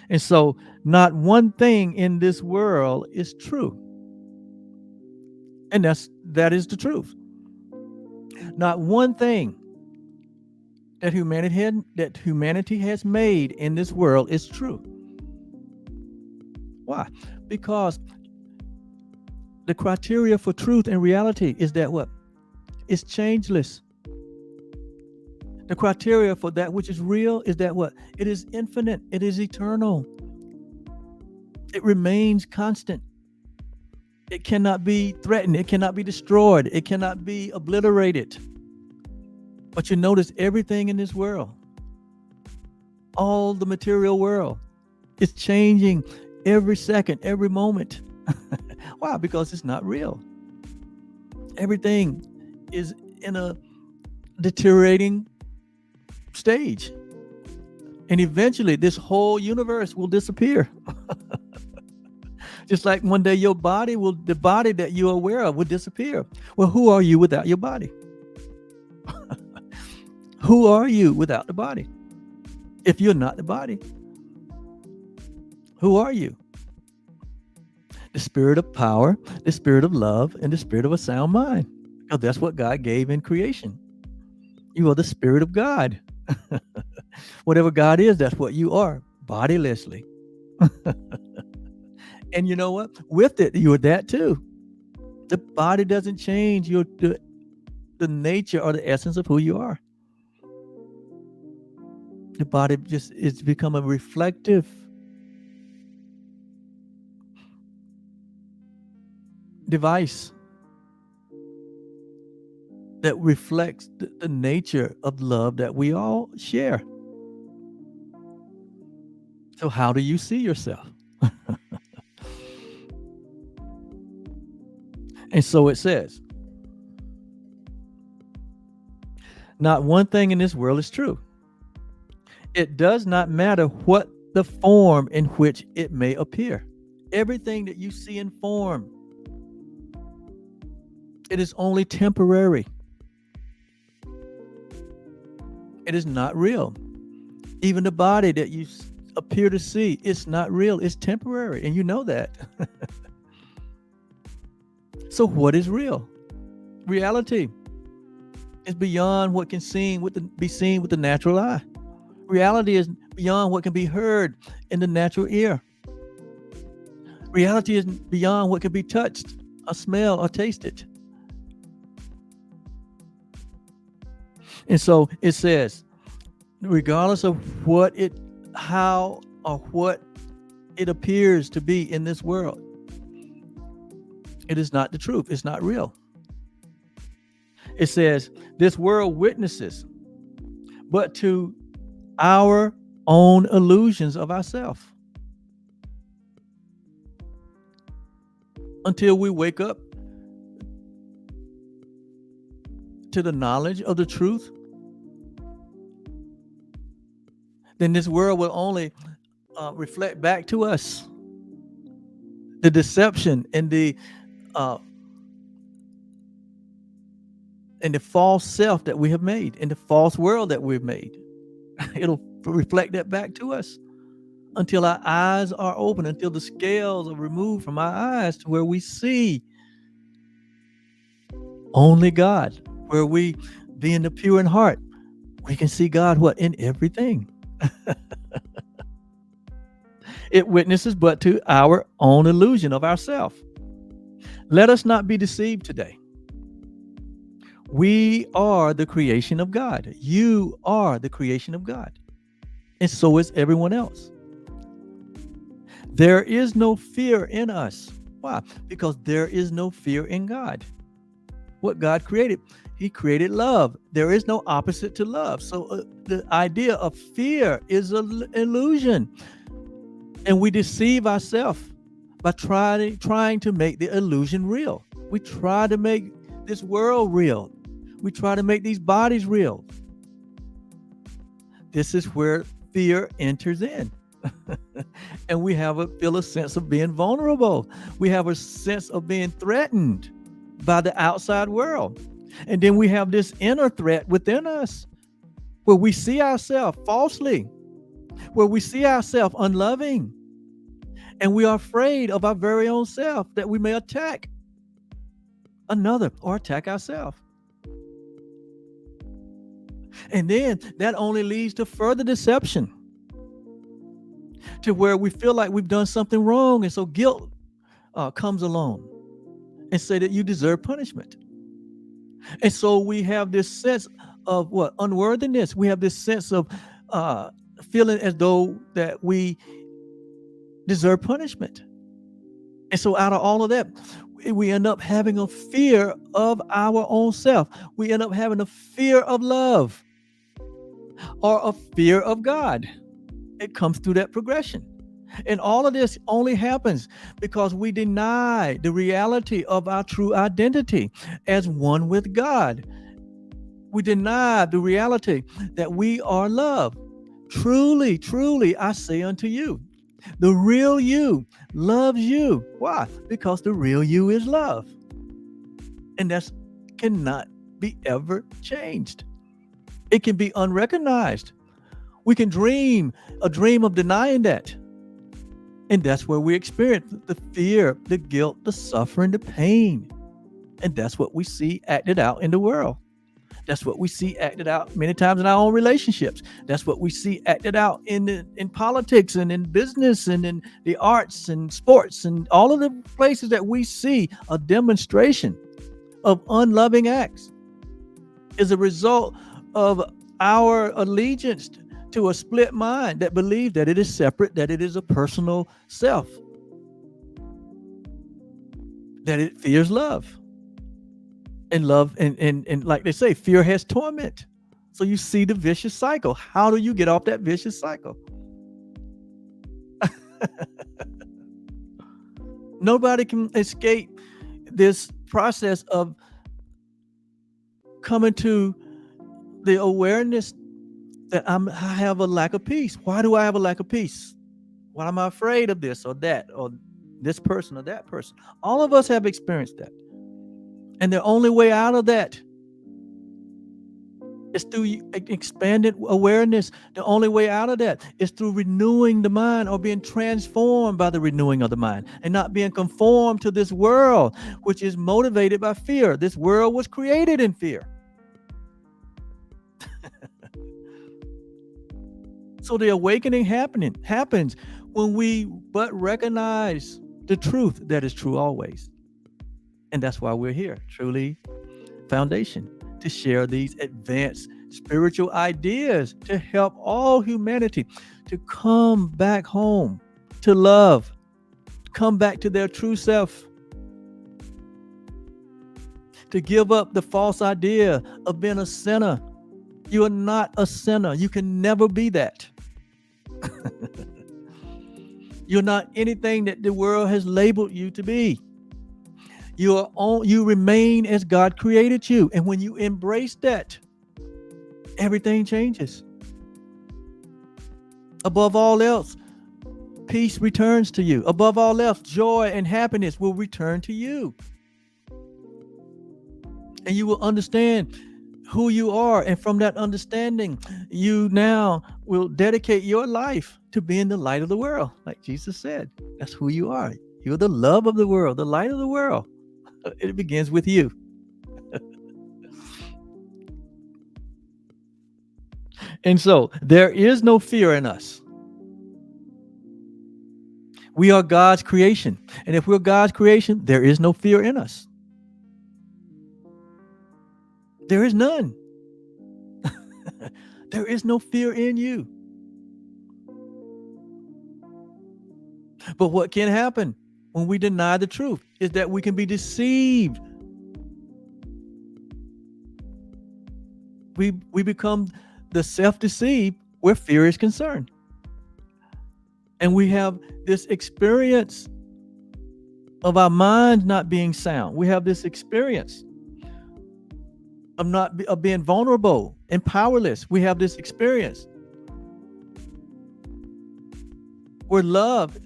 And so not one thing in this world is true. And that is the truth. Not one thing that humanity has made in this world is true. Why? Because the criteria for truth and reality is that it's changeless. The criteria for that which is real is that it is infinite. It is eternal. It remains constant. It cannot be threatened. It cannot be destroyed. It cannot be obliterated. But you notice everything in this world, all the material world, is changing every second, every moment. Why? Because it's not real. Everything is in a deteriorating stage. And eventually this whole universe will disappear. Just like one day the body that you're aware of will disappear. Well, who are you without your body? Who are you without the body? If you're not the body, who are you? The spirit of power, the spirit of love, and the spirit of a sound mind. Because that's what God gave in creation. You are the spirit of God. Whatever God is, that's what you are, bodilessly. And you know what? With it, you're that too. The body doesn't change the nature or the essence of who you are. The body just is become a reflective device that reflects the nature of love that we all share. So how do you see yourself? And so it says, not one thing in this world is true. It does not matter what the form in which it may appear. Everything that you see in form, it is only temporary. It is not real. Even the body that you appear to see, it's not real. It's temporary, and you know that. So what is real? Reality is beyond what can be seen with the natural eye. Reality is beyond what can be heard in the natural ear. Reality is beyond what can be touched, or smelled, or tasted. And so it says, regardless of how or what it appears to be in this world, it is not the truth. It's not real. It says, this world witnesses, but to our own illusions of ourselves. Until we wake up to the knowledge of the truth, then this world will only reflect back to us the deception and the false self that we have made, and the false world that we've made. It'll reflect that back to us until our eyes are open, until the scales are removed from our eyes, to where we see only God, where we, being the pure in heart, we can see God in everything. It witnesses but to our own illusion of ourself. Let us not be deceived today. We are the creation of God. You are the creation of God. And so is everyone else. There is no fear in us. Why? Because there is no fear in God. What God created, He created love. There is no opposite to love. So the idea of fear is an illusion. And we deceive ourselves by trying to make the illusion real. We try to make this world real. We try to make these bodies real. This is where fear enters in. And we feel a sense of being vulnerable. We have a sense of being threatened by the outside world. And then we have this inner threat within us, where we see ourselves falsely, where we see ourselves unloving, and we are afraid of our very own self, that we may attack another or attack ourselves. And then that only leads to further deception, to where we feel like we've done something wrong, and so guilt comes along and say that you deserve punishment. And so we have this sense of unworthiness. We have this sense of feeling as though that we deserve punishment. And so out of all of that, we end up having a fear of our own self. We end up having a fear of love, or a fear of God. It comes through that progression. And all of this only happens because we deny the reality of our true identity as one with God. We deny the reality that we are love. Truly, truly, I say unto you, the real you loves you. Why? Because the real you is love. And that cannot be ever changed. It can be unrecognized. We can dream a dream of denying that. And that's where we experience the fear, the guilt, the suffering, the pain. And that's what we see acted out in the world. That's what we see acted out many times in our own relationships. That's what we see acted out in politics and in business and in the arts and sports and all of the places that we see a demonstration of unloving acts is a result of our allegiance to a split mind that believes that it is separate, that it is a personal self, that it fears love. And love, and like they say, fear has torment. So you see the vicious cycle. How do you get off that vicious cycle? Nobody can escape this process of coming to the awareness that I have a lack of peace. Why do I have a lack of peace? Why am I afraid of this or that or this person or that person? All of us have experienced that. And the only way out of that It's through expanded awareness. The only way out of that is through renewing the mind, or being transformed by the renewing of the mind, and not being conformed to this world, which is motivated by fear. This world was created in fear. So the awakening happens when we but recognize the truth that is true always. And that's why we're here, Truly Foundation, to share these advanced spiritual ideas to help all humanity to come back home, to love, come back to their true self, to give up the false idea of being a sinner. You are not a sinner. You can never be that. You're not anything that the world has labeled you to be. You remain as God created you. And when you embrace that, everything changes. Above all else, peace returns to you. Above all else, joy and happiness will return to you. And you will understand who you are. And from that understanding, you now will dedicate your life to being the light of the world. Like Jesus said, that's who you are. You're the love of the world, the light of the world. It begins with you. And so there is no fear in us. We are God's creation. And if we're God's creation, there is no fear in us. There is none. There is no fear in you. But what can happen when we deny the truth is that we can be deceived. We become the self-deceived where fear is concerned. And we have this experience of our minds not being sound. We have this experience of being vulnerable and powerless. We have this experience where love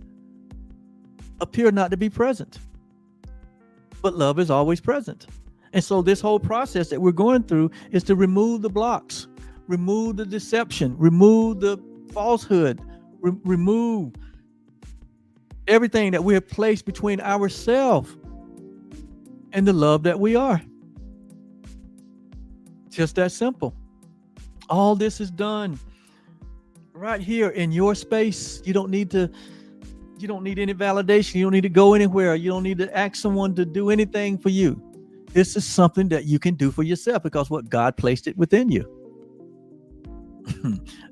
appear not to be present, but love is always present. And so this whole process that we're going through is to remove the blocks, remove the deception, remove the falsehood, remove everything that we have placed between ourselves and the love that we are. Just that simple. All this is done right here in your space. You don't need any validation. You don't need to go anywhere. You don't need to ask someone to do anything for you. This is something that you can do for yourself because what God placed it within you.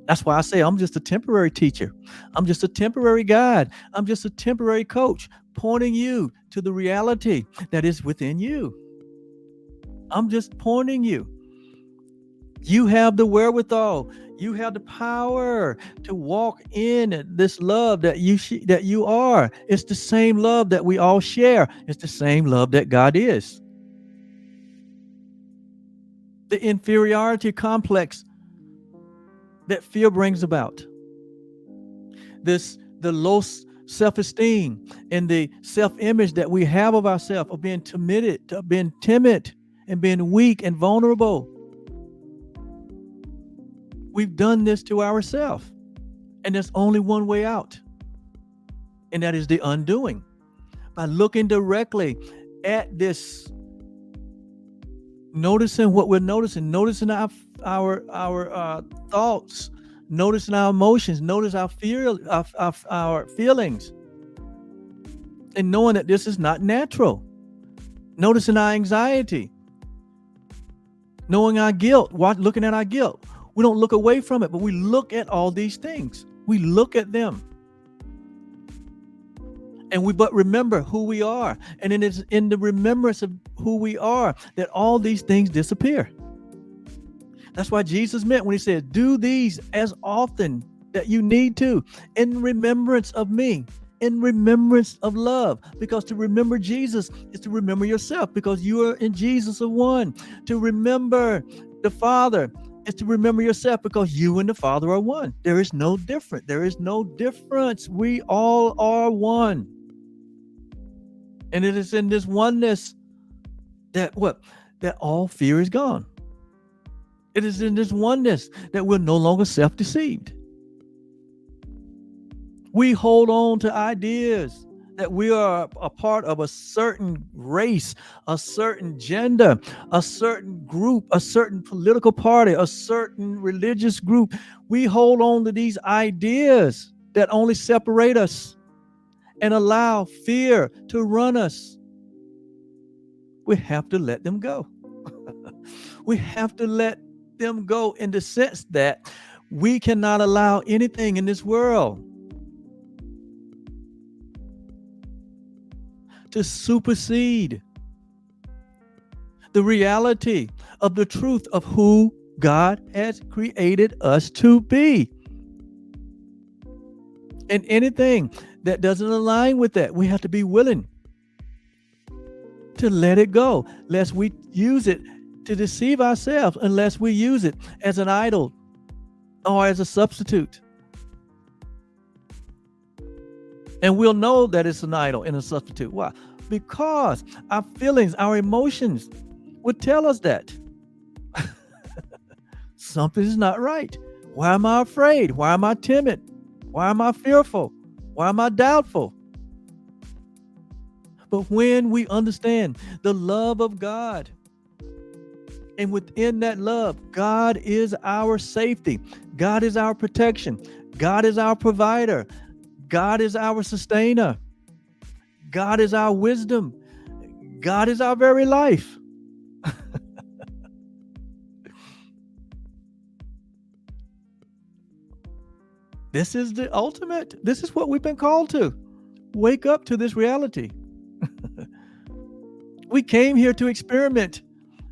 That's why I say I'm just a temporary teacher. I'm just a temporary guide. I'm just a temporary coach pointing you to the reality that is within you. I'm just pointing you. You have the wherewithal. You have the power to walk in this love that you are. It's the same love that we all share. It's the same love that God is. The inferiority complex that fear brings about, the low self-esteem and the self-image that we have of ourselves, of being timid and being weak and vulnerable. We've done this to ourselves, and there's only one way out, and that is the undoing. By looking directly at this, noticing what we're noticing our thoughts, noticing our emotions, notice our feelings, and knowing that this is not natural. Noticing our anxiety, knowing our guilt, looking at our guilt. We don't look away from it, but we look at all these things. We look at them. And we but remember who we are. And it is in the remembrance of who we are that all these things disappear. That's why Jesus meant when he said, do these as often that you need to, in remembrance of me, in remembrance of love. Because to remember Jesus is to remember yourself, because you are in Jesus of one. To remember the Father is to remember yourself, because you and the Father are one. There is no difference. There is no difference. We all are one. And it is in this oneness that all fear is gone. It is in this oneness that we're no longer self-deceived. We hold on to ideas that we are a part of a certain race, a certain gender, a certain group, a certain political party, a certain religious group. We hold on to these ideas that only separate us and allow fear to run us. We have to let them go. We have to let them go in the sense that we cannot allow anything in this world to supersede the reality of the truth of who God has created us to be. And anything that doesn't align with that, we have to be willing to let it go, lest we use it to deceive ourselves, unless we use it as an idol or as a substitute. And we'll know that it's an idol and a substitute. Why? Because our feelings, our emotions would tell us that something is not right. Why am I afraid? Why am I timid? Why am I fearful? Why am I doubtful? But when we understand the love of God, and within that love, God is our safety, God is our protection, God is our provider, God is our sustainer, God is our wisdom, God is our very life. This is the ultimate. This is what we've been called to. Wake up to this reality. We came here to experiment.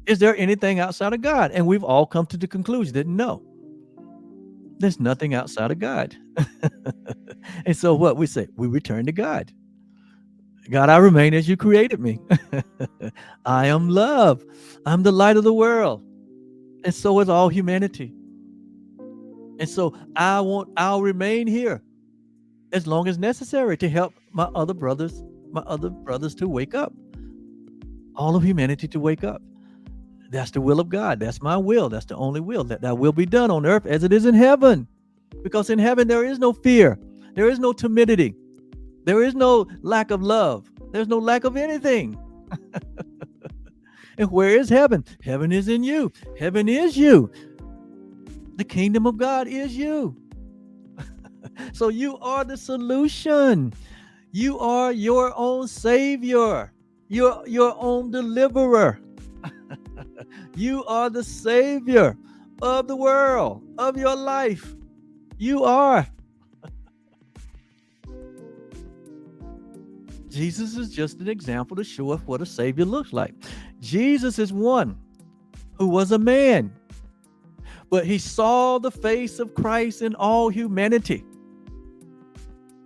Is there anything outside of God? And we've all come to the conclusion that no, there's nothing outside of God. And so what we say, we return to God. God, I remain as you created me. I am love. I'm the light of the world. And so is all humanity. And so I'll remain here as long as necessary to help my other brothers to wake up. All of humanity to wake up. That's the will of God. That's my will. That's the only will, that thy will be done on earth as it is in heaven. Because in heaven there is no fear. There is no timidity. There is no lack of love. There's no lack of anything. And where is heaven? Heaven is in you. Heaven is you. The kingdom of God is you. So you are the solution. You are your own savior. You're your own deliverer. You are the savior of the world, of your life. You are. Jesus is just an example to show us what a savior looks like. Jesus is one who was a man, but he saw the face of Christ in all humanity.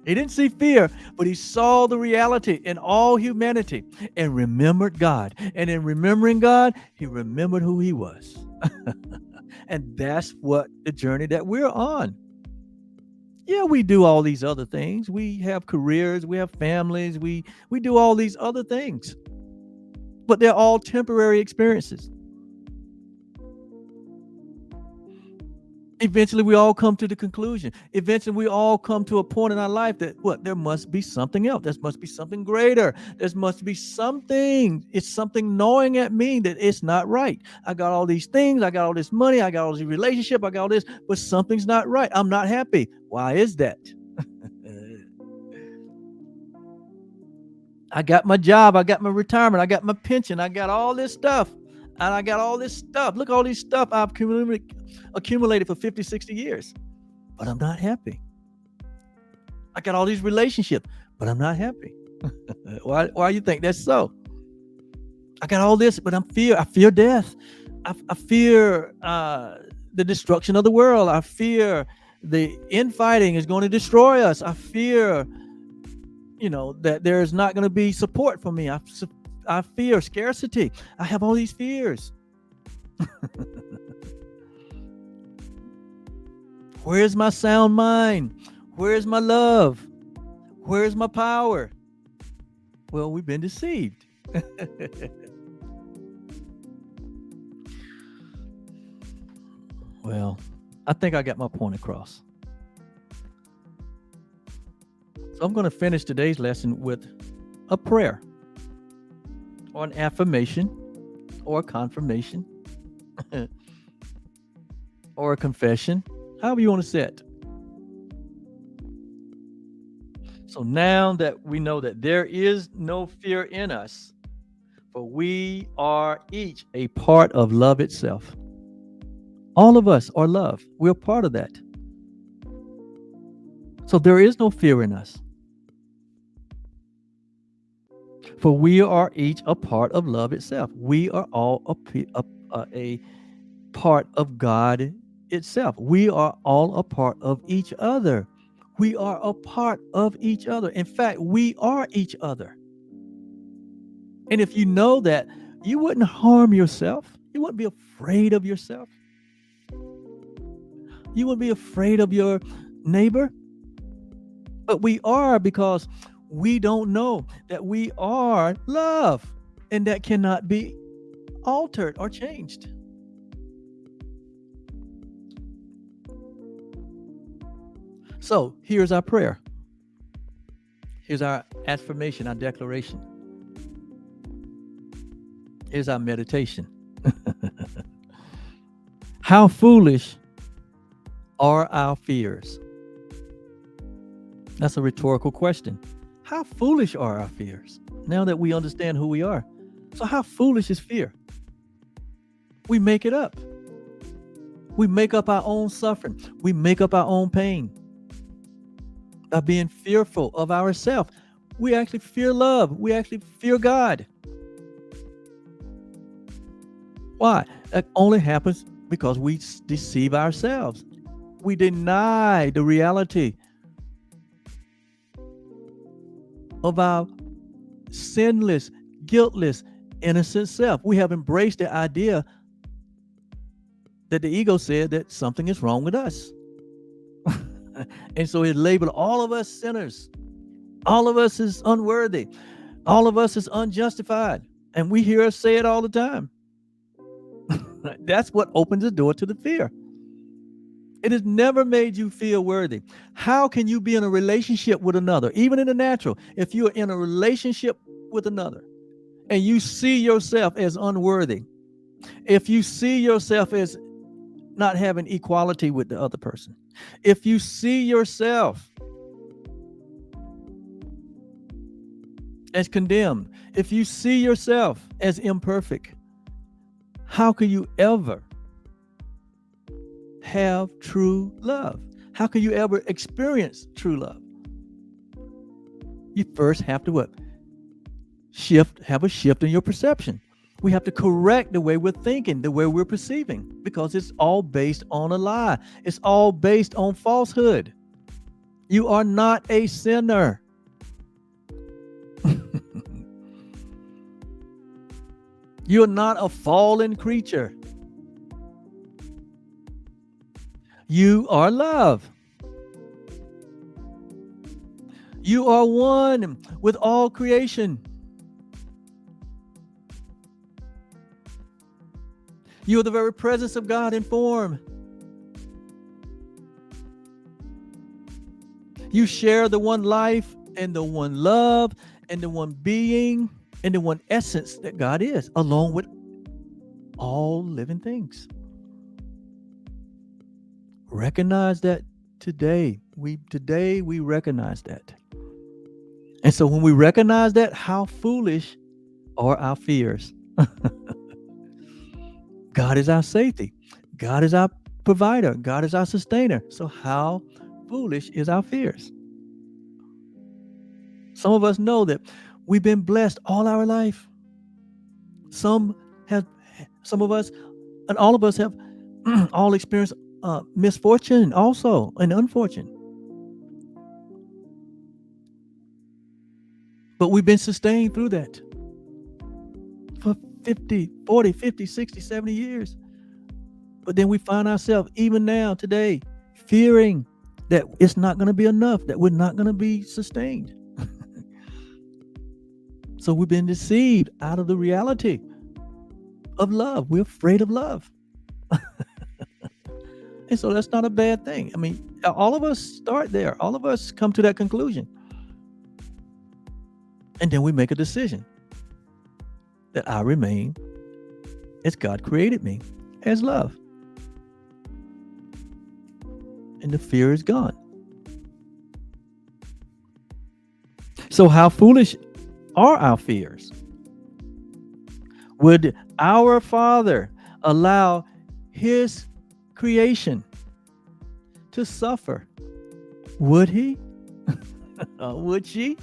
He didn't see fear, but he saw the reality in all humanity and remembered God. And in remembering God, he remembered who he was. And that's what the journey that we're on. Yeah, we do all these other things. We have careers, we have families, we do all these other things. But they're all temporary experiences. Eventually, we all come to the conclusion. Eventually, we all come to a point in our life that there must be something else. There must be something greater. There must be something. It's something gnawing at me that it's not right. I got all these things. I got all this money. I got all this relationship. I got all this, but something's not right. I'm not happy. Why is that? I got my job. I got my retirement. I got my pension. I got all this stuff. And I got all this stuff. Look, all this stuff I've accumulated for 50, 60 years. But I'm not happy. I got all these relationships, but I'm not happy. Why you think that's so? I got all this, but I fear death. I fear the destruction of the world. I fear the infighting is going to destroy us. I fear, that there's not going to be support for me. I fear scarcity. I have all these fears. Where's my sound mind? Where's my love? Where's my power? Well, we've been deceived. Well, I think I got my point across. So I'm going to finish today's lesson with a prayer or an affirmation or a confirmation or a confession, however you want to say it. So now that we know that there is no fear in us, for we are each a part of love itself. All of us are love. We're part of that. So there is no fear in us. For we are each a part of love itself. We are all a part of God itself. We are all a part of each other. We are a part of each other. In fact, we are each other. And if you know that, you wouldn't harm yourself. You wouldn't be afraid of yourself. You wouldn't be afraid of your neighbor. But we are, because we don't know that we are love, and that cannot be altered or changed. So here's our prayer. Here's our affirmation, our declaration. Here's our meditation. How foolish are our fears? That's a rhetorical question. How foolish are our fears? Now that we understand who we are. So how foolish is fear? We make it up. We make up our own suffering. We make up our own pain by being fearful of ourselves. We actually fear love. We actually fear God. Why? That only happens because we deceive ourselves. We deny the reality of our sinless, guiltless, innocent self. We have embraced the idea that the ego said that something is wrong with us. And so it labeled all of us sinners. All of us is unworthy. All of us is unjustified. And we hear us say it all the time. That's what opens the door to the fear. It has never made you feel worthy. How can you be in a relationship with another, even in the natural, if you're in a relationship with another and you see yourself as unworthy, if you see yourself as not having equality with the other person, if you see yourself as condemned, if you see yourself as imperfect, how can you ever have true love? How can you ever experience true love? You first have to what? Have a shift in your perception. We have to correct the way we're thinking, the way we're perceiving, because it's all based on a lie. It's all based on falsehood. You are not a sinner. You're not a fallen creature. You are love. You are one with all creation. You are the very presence of God in form. You share the one life and the one love and the one being and the one essence that God is, along with all living things. Recognize that today. We recognize that. And so when we recognize that, how foolish are our fears? God is our safety. God is our provider. God is our sustainer. So how foolish is our fears? Some of us know that we've been blessed all our life. Some of us, and all of us have all experienced misfortune also, and unfortune. But we've been sustained through that for 50, 40, 50, 60, 70 years. But then we find ourselves, even now, today, fearing that it's not going to be enough, that we're not going to be sustained. So we've been deceived out of the reality of love. We're afraid of love. And so that's not a bad thing. I mean, all of us start there. All of us come to that conclusion. And then we make a decision that I remain as God created me, as love. And the fear is gone. So how foolish are our fears? Would our Father allow his creation to suffer? Would he? Would she?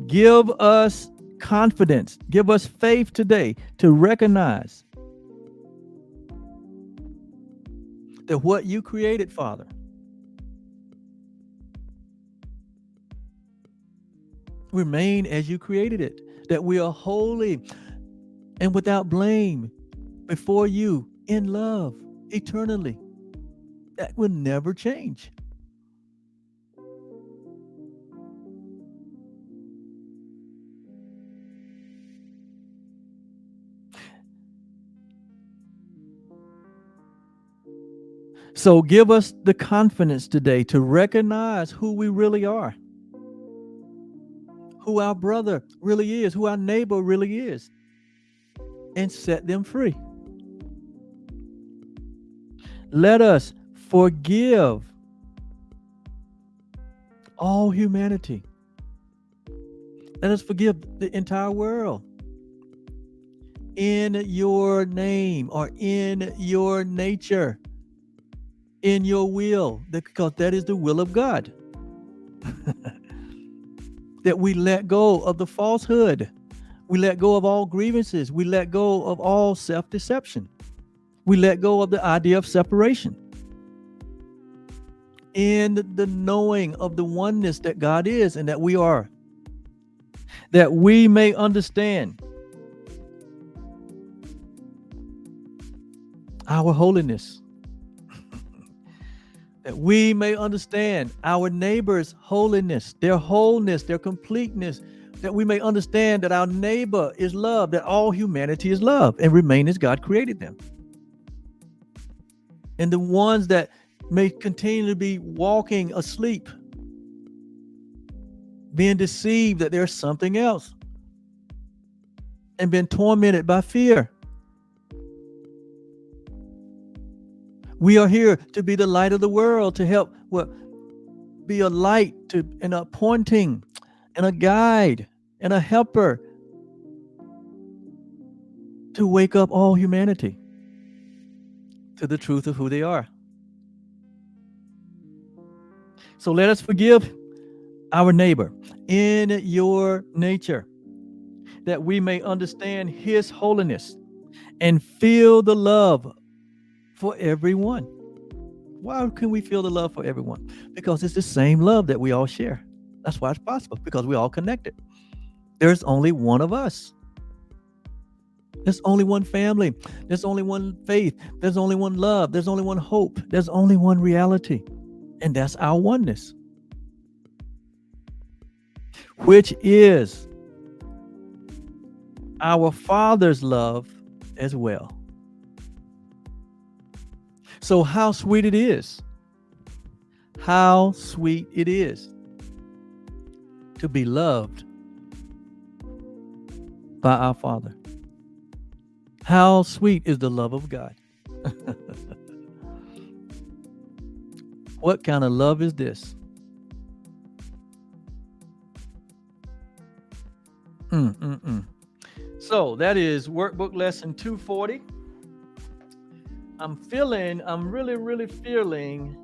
Give us confidence, give us faith today to recognize that what you created, Father, remain as you created it, that we are holy and without blame before you in love eternally. That will never change. So give us the confidence today to recognize who we really are, who our brother really is, who our neighbor really is, and set them free. Let us forgive all humanity. Let us forgive the entire world in your name or in your nature, in your will, because that is the will of God. That we let go of the falsehood. We let go of all grievances. We let go of all self-deception. We let go of the idea of separation. In the knowing of the oneness that God is and that we are. That we may understand our holiness. That we may understand our neighbor's holiness, their wholeness, their completeness. That we may understand that our neighbor is love, that all humanity is love and remain as God created them. And the ones that may continue to be walking asleep, being deceived that there's something else, and been tormented by fear. We are here to be the light of the world, to help be a light to and a pointing and a guide and a helper to wake up all humanity to the truth of who they are. So let us forgive our neighbor in your nature, that we may understand his holiness and feel the love for everyone. Why can we feel the love for everyone? Because it's the same love that we all share. That's why it's possible, because we're all connected. There's only one of us. There's only one family. There's only one faith. There's only one love. There's only one hope. There's only one reality. And that's our oneness, which is our Father's love as well. So how sweet it is. How sweet it is to be loved by our Father. How sweet is the love of God. What kind of love is this? So that is workbook lesson 240. I'm really feeling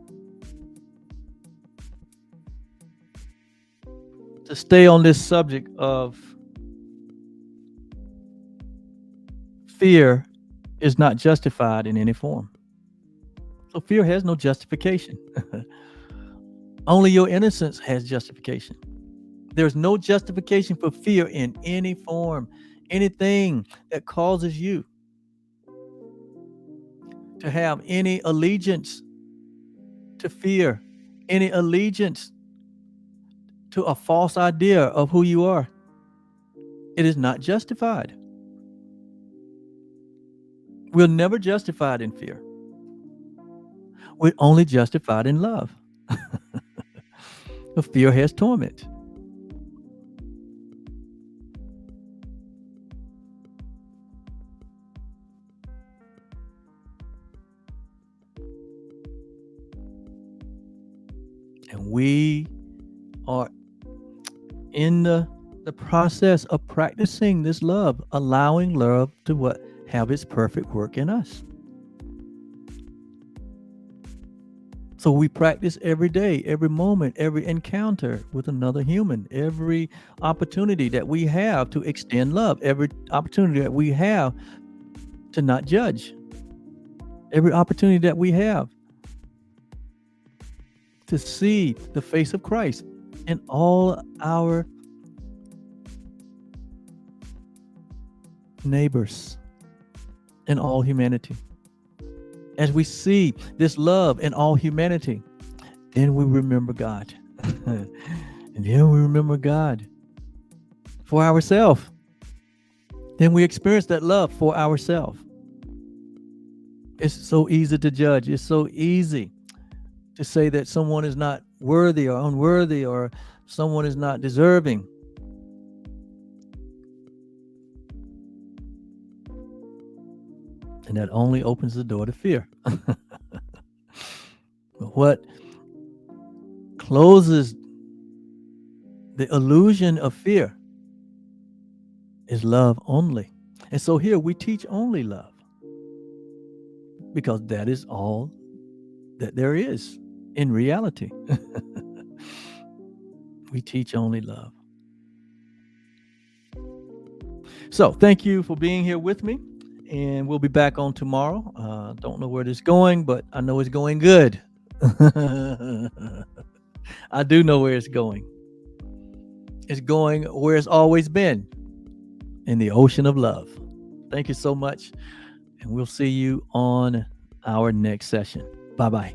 to stay on this subject of fear is not justified in any form. So fear has no justification. Only your innocence has justification. There's no justification for fear in any form, anything that causes you to have any allegiance to fear, any allegiance to a false idea of who you are. It is not justified. We're never justified in fear. We're only justified in love. The fear has torment. And we are in the process of practicing this love, allowing love to what have its perfect work in us. So we practice every day, every moment, every encounter with another human, every opportunity that we have to extend love, every opportunity that we have to not judge, every opportunity that we have to see the face of Christ in all our neighbors, in all humanity. As we see this love in all humanity, then we remember God. And then we remember God for ourselves. Then we experience that love for ourselves. It's so easy to judge. It's so easy to say that someone is not worthy or unworthy or someone is not deserving. And that only opens the door to fear. What closes the illusion of fear is love only. And so here we teach only love because that is all that there is in reality. We teach only love. So thank you for being here with me. And we'll be back on tomorrow. Don't know where this is going, but I know it's going good. I do know where it's going. It's going where it's always been, in the ocean of love. Thank you so much. And we'll see you on our next session. Bye bye.